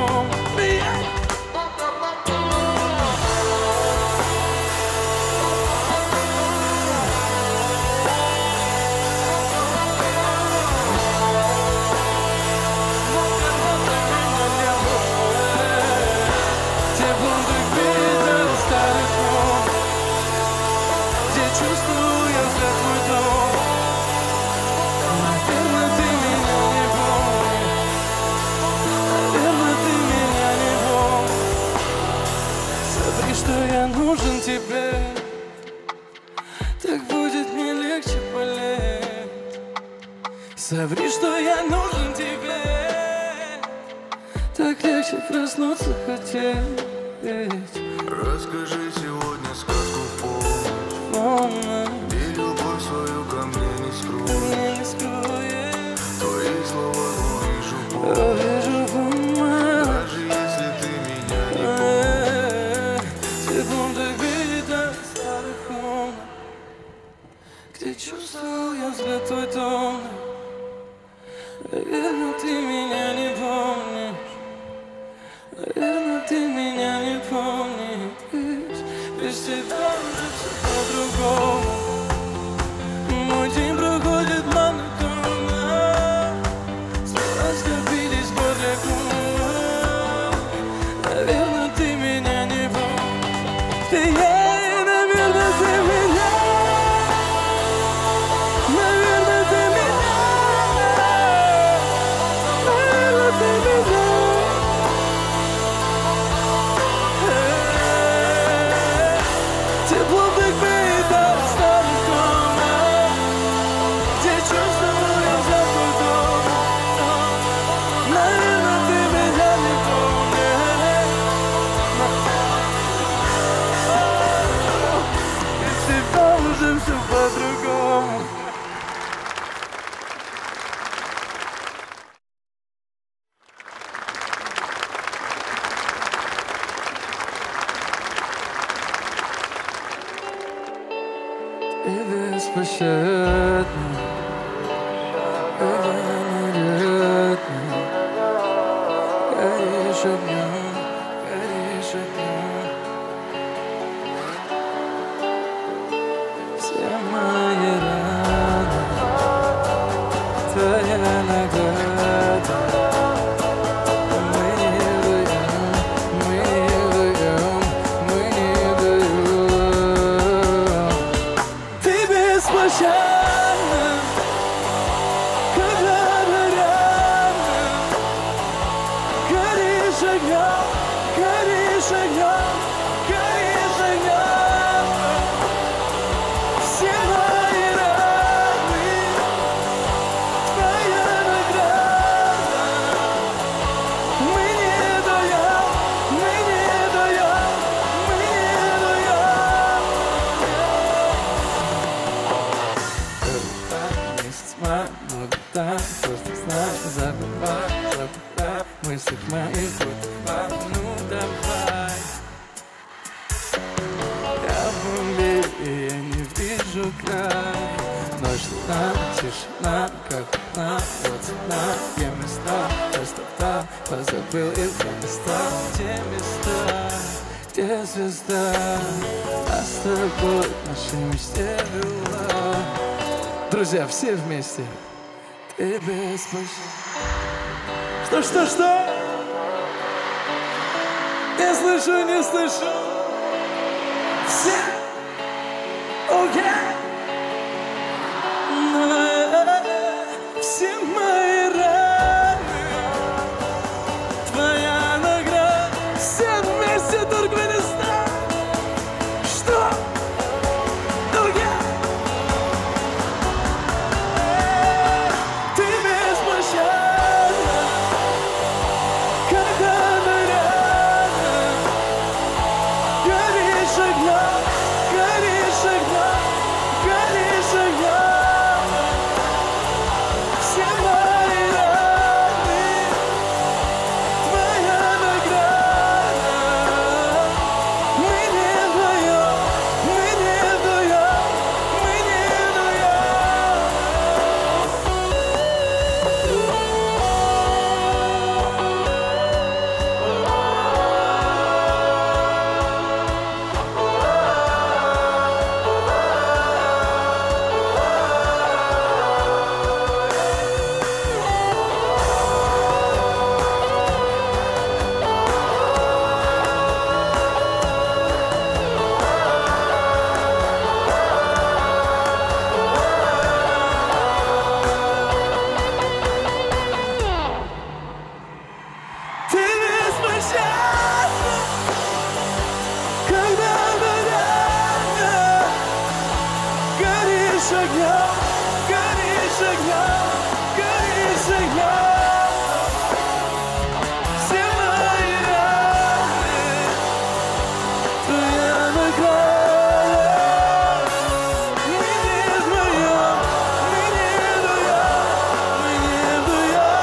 чувствую я взгляд твой дом. Наверное, ты меня не помнишь. Наверное, ты меня не помнишь. Смотри, что я нужен тебе. Так будет мне легче болеть. Соври, что я нужен тебе. Так легче проснуться хотеть. Расскажи сегодня сказку в полночь. И любовь свою ко мне не скроешь. Твои слова увижу полночь. Даже если ты меня не помнишь. Секунды вида старых комнат, где чувствовал я взгляд твой томный. Наверное, ты меня не помнишь. Наверное, ты меня не помнишь. Без тебя уже все по-другому. Мой день проходит монотонно. Слова скопились в горле ком. Наверное, ты меня не помнишь. Ты наверное, ты меня. Наверное, ты меня. Наверное, ты меня. Тепло так бьет от старых комнат, где чувствую я взгляд твой дом. Наверное, ты меня не помнишь. Без тебя уже все по-другому. И беспощадно, и невероятно. Горишь огнем, горишь огнем. Все мои раны, твоя награда. Мы не вдвоем, мы не вдвоем, мы не вдвоем. Ты беспощадна, когда рядом. Горишь огнем, горишь огнем, горишь огнем. Все мои раны, твоя награда. Мы не даем, мы не даем, мы не даем. Месяц май, много там, просто знай, забывай, забывай. Мыслях моих забывай, ну давай. Я в умбе, и я не вижу край. Ночь, луна, тишина, как одна, вот одна. Где места, пустота, позабыл их места. Где места, где звезда, а с тобой наши мечты была. Друзья, все вместе. Ты беспощадна. Что? Не слышу, не слышу. Все. Окей. Все мои раны, твоя награда. Все вместе, Туркменистан. Что? Окей. Ты беспощадна, когда мы рядом. Горишь огнем, горишь огнем, горишь огнем, горишь огнем, горишь огнем. Все мои раны, твоя награда. Мы не вдвоем, мы не вдвоем, мы не вдвоем.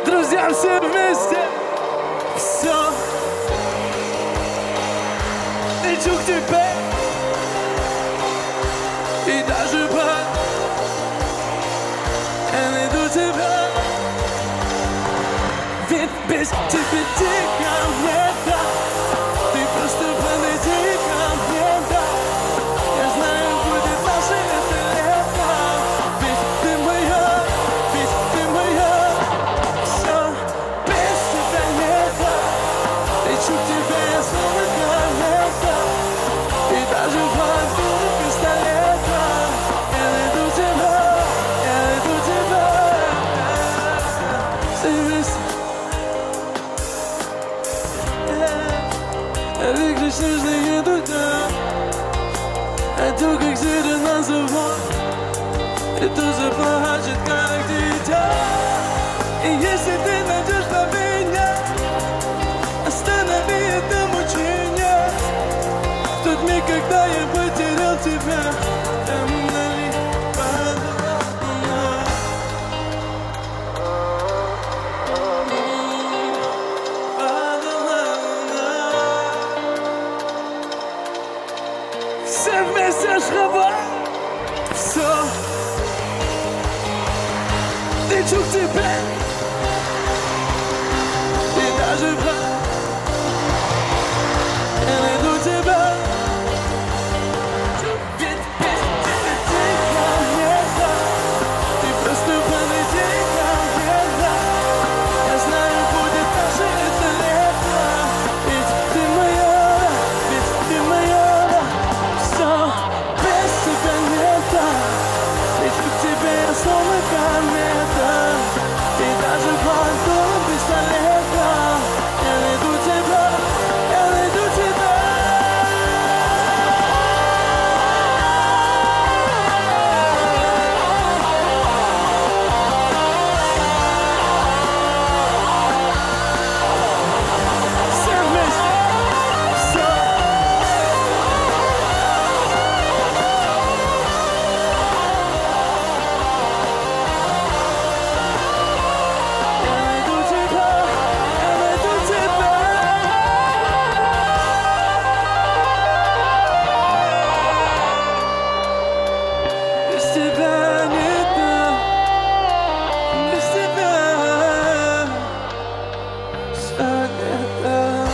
Друзья, все вместе, все. Лечу к тебе, и даже боль. Я найду тебя, ведь без тебя дико мне так. Ты просто подойди ко мне, да. Я знаю, будет наше это лето. Ведь ты моя, ведь ты моя. Все без тебя лето. Лечу к тебе, я снова комета. И даже под пистолета. Я найду тебя, я найду тебя. Все вместе. Выключишь нужные туда. Это как зелена завод. И тоже плачет, как дитя. И если ты найдешь на меня, останови это мучение. В тот миг, когда я потерял тебя, там вдали падала луна. Падала луна. Все вместе шхава. Все. Лечу к тебе. И даже в рай. Я найду тебя. Ведь без тебя дико мне так. Ты просто подойди ко мне, да. Я знаю, будет наше это лето. Ведь ты моя, ведь ты моя. Все без тебя не так. Лечу к тебе, я снова комета. И даже под дулом пистолета. Я найду тебя, я найду тебя. Все вместе, все. Я найду тебя, я найду тебя. Без тебя не так, без тебя все не так.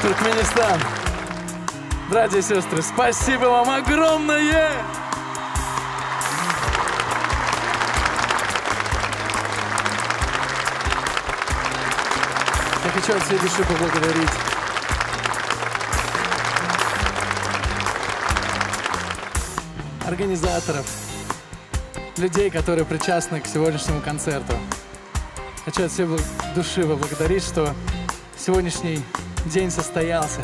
Туркменистан, братья и сестры, спасибо вам огромное! Я хочу от всей души поблагодарить организаторов, людей, которые причастны к сегодняшнему концерту. Хочу от всей души поблагодарить, что сегодняшний день состоялся.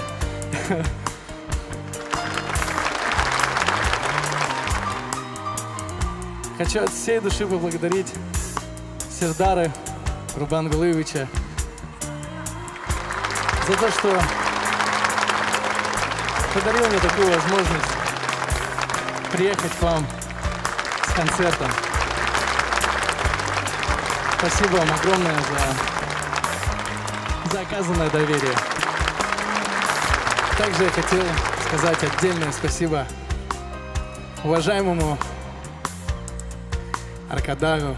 Хочу от всей души поблагодарить Сердара Рубангулыевича за то, что подарил мне такую возможность приехать к вам с концертом. Спасибо вам огромное за оказанное доверие. Также я хотел сказать отдельное спасибо уважаемому Аркадаю.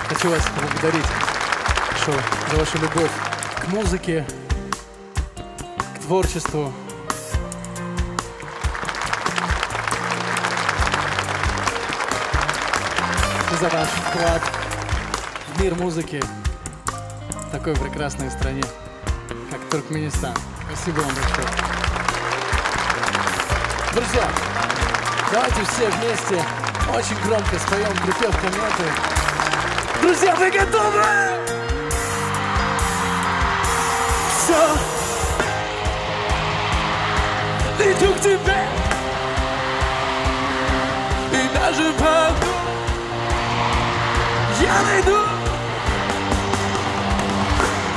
Хочу вас поблагодарить за вашу любовь к музыке, к творчеству. за ваш вклад в мир музыки в такой прекрасной стране, как Туркменистан. Спасибо вам большое. Друзья, давайте все вместе очень громко споем припев кометы. Друзья, вы готовы? Все. Иду к тебе. И даже пойду. Я найду.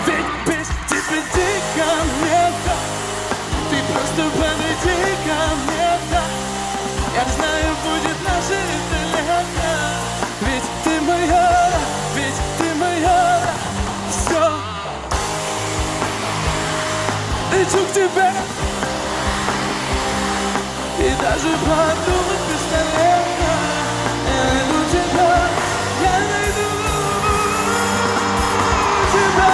Ведь без тебя ты комета. Ты просто подойди ко мне, да. Я знаю, будет наше это лето. Ведь ты моя, ведь ты моя. Все. Иду к тебе. И даже подумать бесполезно. Я найду тебя, я найду тебя.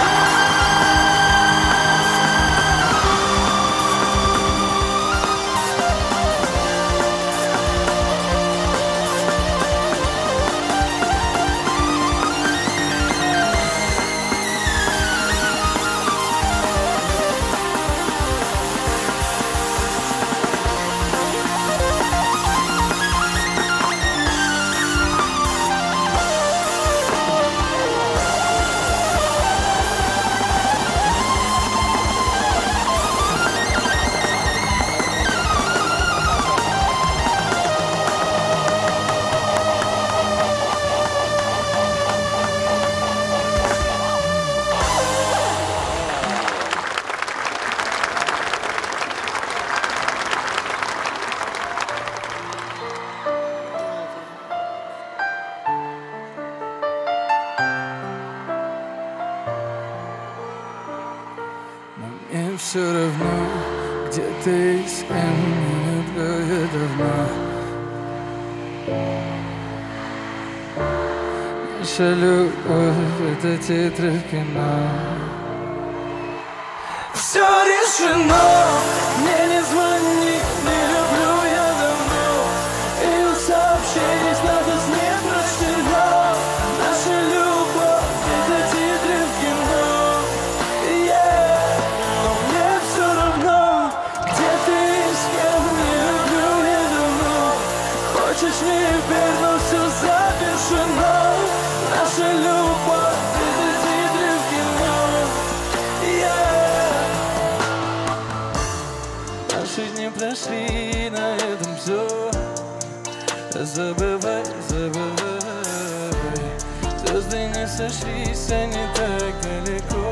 Мне все равно, где ты и с кем, не люблю я давно. Наша любовь — это титры в кино. Все решено, мне не звони, не люблю я давно. И у сообщений статус не прочтено. Наша любовь — это титры в кино. Но мне все равно, где ты и с кем, не люблю я давно. Хочешь не верь, но все завершено. Наша любовь — это титры в кино. Наши дни прошли, на этом все. Забывай, забывай. Звезды не сошлись, они так далеко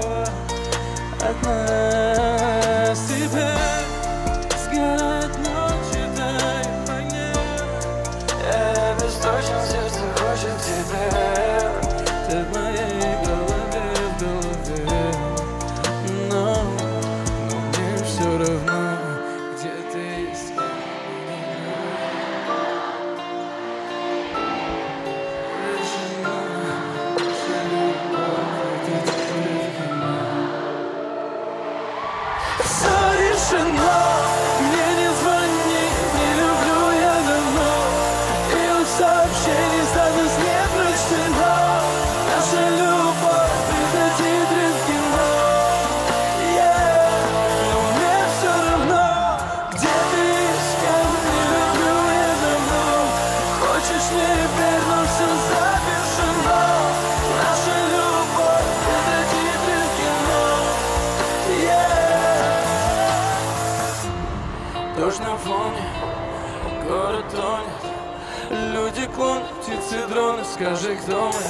от нас. Теперь сгорает ночи, дай мне. Я беспечен, сердце хочет тебя. Ты в моей голове, в голове. Но мне все равно, где ты и с кем. Все решено, мне не звони, не люблю я давно. И у сообщений статус не прочтено. Наша любовь — это титры в кино. Но мне все равно, где ты и с кем, не люблю я давно. Хочешь не верь, но все завершено. Наша любовь — это титры в кино. Дождь на фоне, город тонет. Люди клонят, птицы дроны. Скажи, кто мы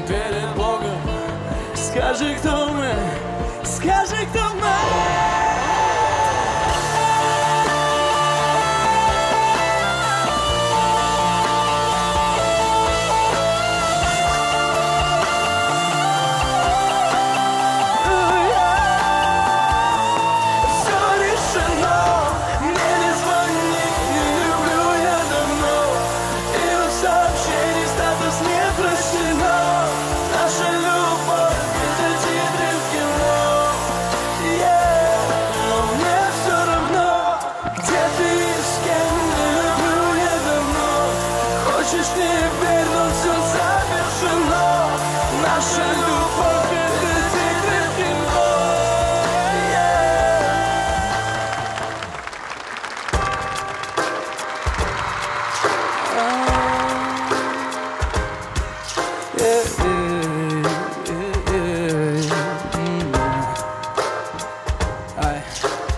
перед Богом? Скажи, кто мы? Скажи, кто мы? Наша любовь — это титры в кино.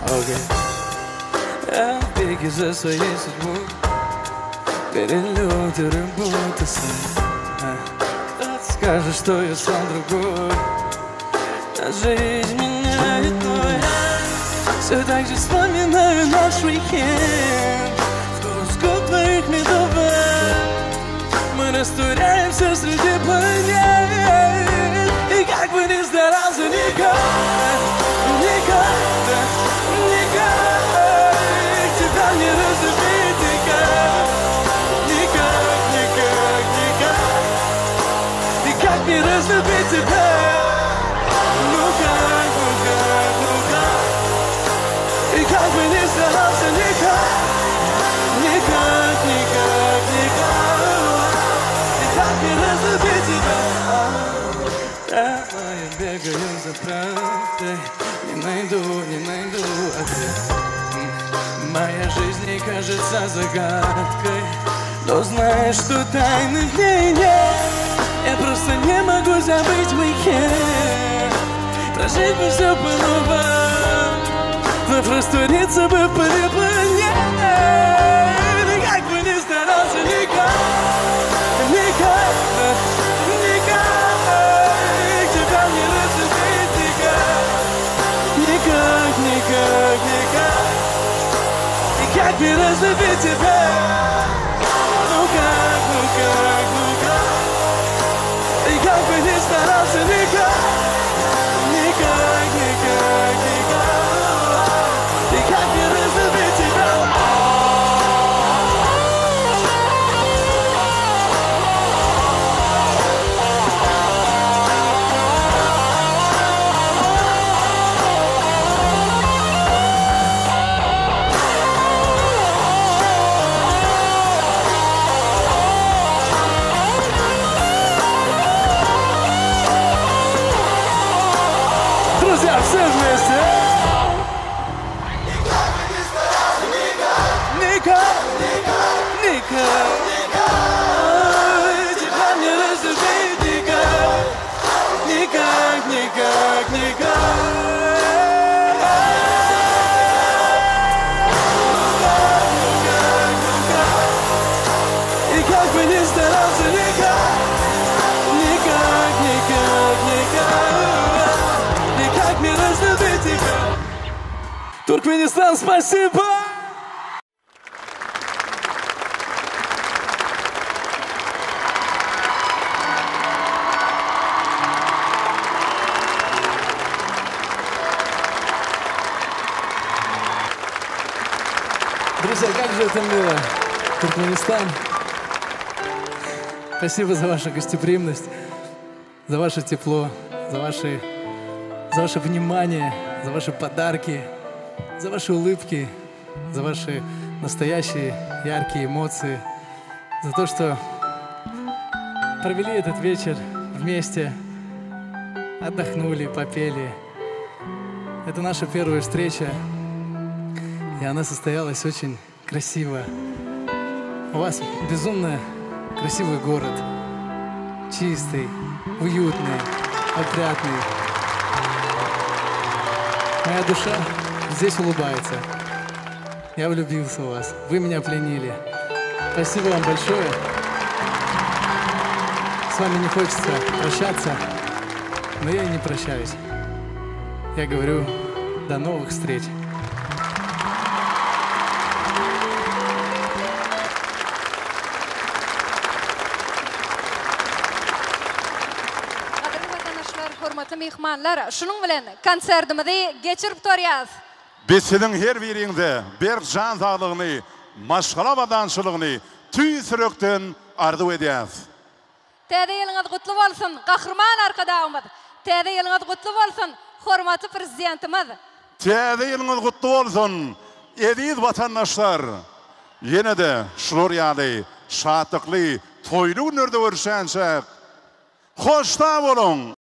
Окей. Я в беге за своей судьбой, перелеты будто сны. Кто-то скажет, что я сам другой, а жизнь меняет твоя. Все так же вспоминаю наш уикенд, вкус губ твоих медовых. Мы растворяемся среди планет, и как бы ни старался, никак, никогда, никак тебя не разлюбить, никак, никак, никак, никак, никак не разлюбить тебя. Ну как, ну как, ну как, и как бы ни старался, никак, никак, никак, никак, никак не разлюбить тебя. Я бегаю за правдой, не найду ответ. Моя жизнь не кажется загадкой, но знаешь, что тайны в ней нет. Я просто не могу забыть уикенд, прожить бы все по-новому, вновь раствориться бы в пыле планет. И как бы ни старался, никак, никак, никак тебя не разлюбить, никак, никак, никак, никак, никак не разлюбить тебя. Ну как, ну как, ну как, и как бы ни старался, никак, никак, никак, никак, никак не разлюбить тебя. Друзья, все вместе. Никак, никак, тебя не разлюбить, никак, никак, никак, никак. И как бы ни старался, никак, никак, никак, никак, никак не разлюбить тебя. Туркменистан, спасибо! Друзья, как же это мило! Туркменистан. Спасибо за вашу гостеприимность, за ваше тепло, за ваше внимание, за ваши подарки, за ваши улыбки, за ваши настоящие яркие эмоции, за то, что провели этот вечер вместе, отдохнули, попели. Это наша первая встреча, и она состоялась очень красиво. У вас безумно красивый город, чистый, уютный, опрятный. Моя душа здесь улыбается. Я влюбился в вас. Вы меня пленили. Спасибо вам большое. С вами не хочется прощаться, но я и не прощаюсь. Я говорю, до новых встреч. Hörmetli mehmanlar, şunun bilen konsertimizi geçirip torýas. Biz sizin her birinde bir can sağlığını, maşgala badançılığını tüy sürükten arzu edýäs. Täze ýylyňyz gutly bolsun, gahrman arkadaşymyz. Täze ýylyňyz gutly bolsun, hormatly prezidentimiz. Täze ýylyňyz gutly bolsun, ediz vatandaşlar. Ýene de şular ýaly şatykly, toýly günlerde görüşänsek. Hoşta bolun.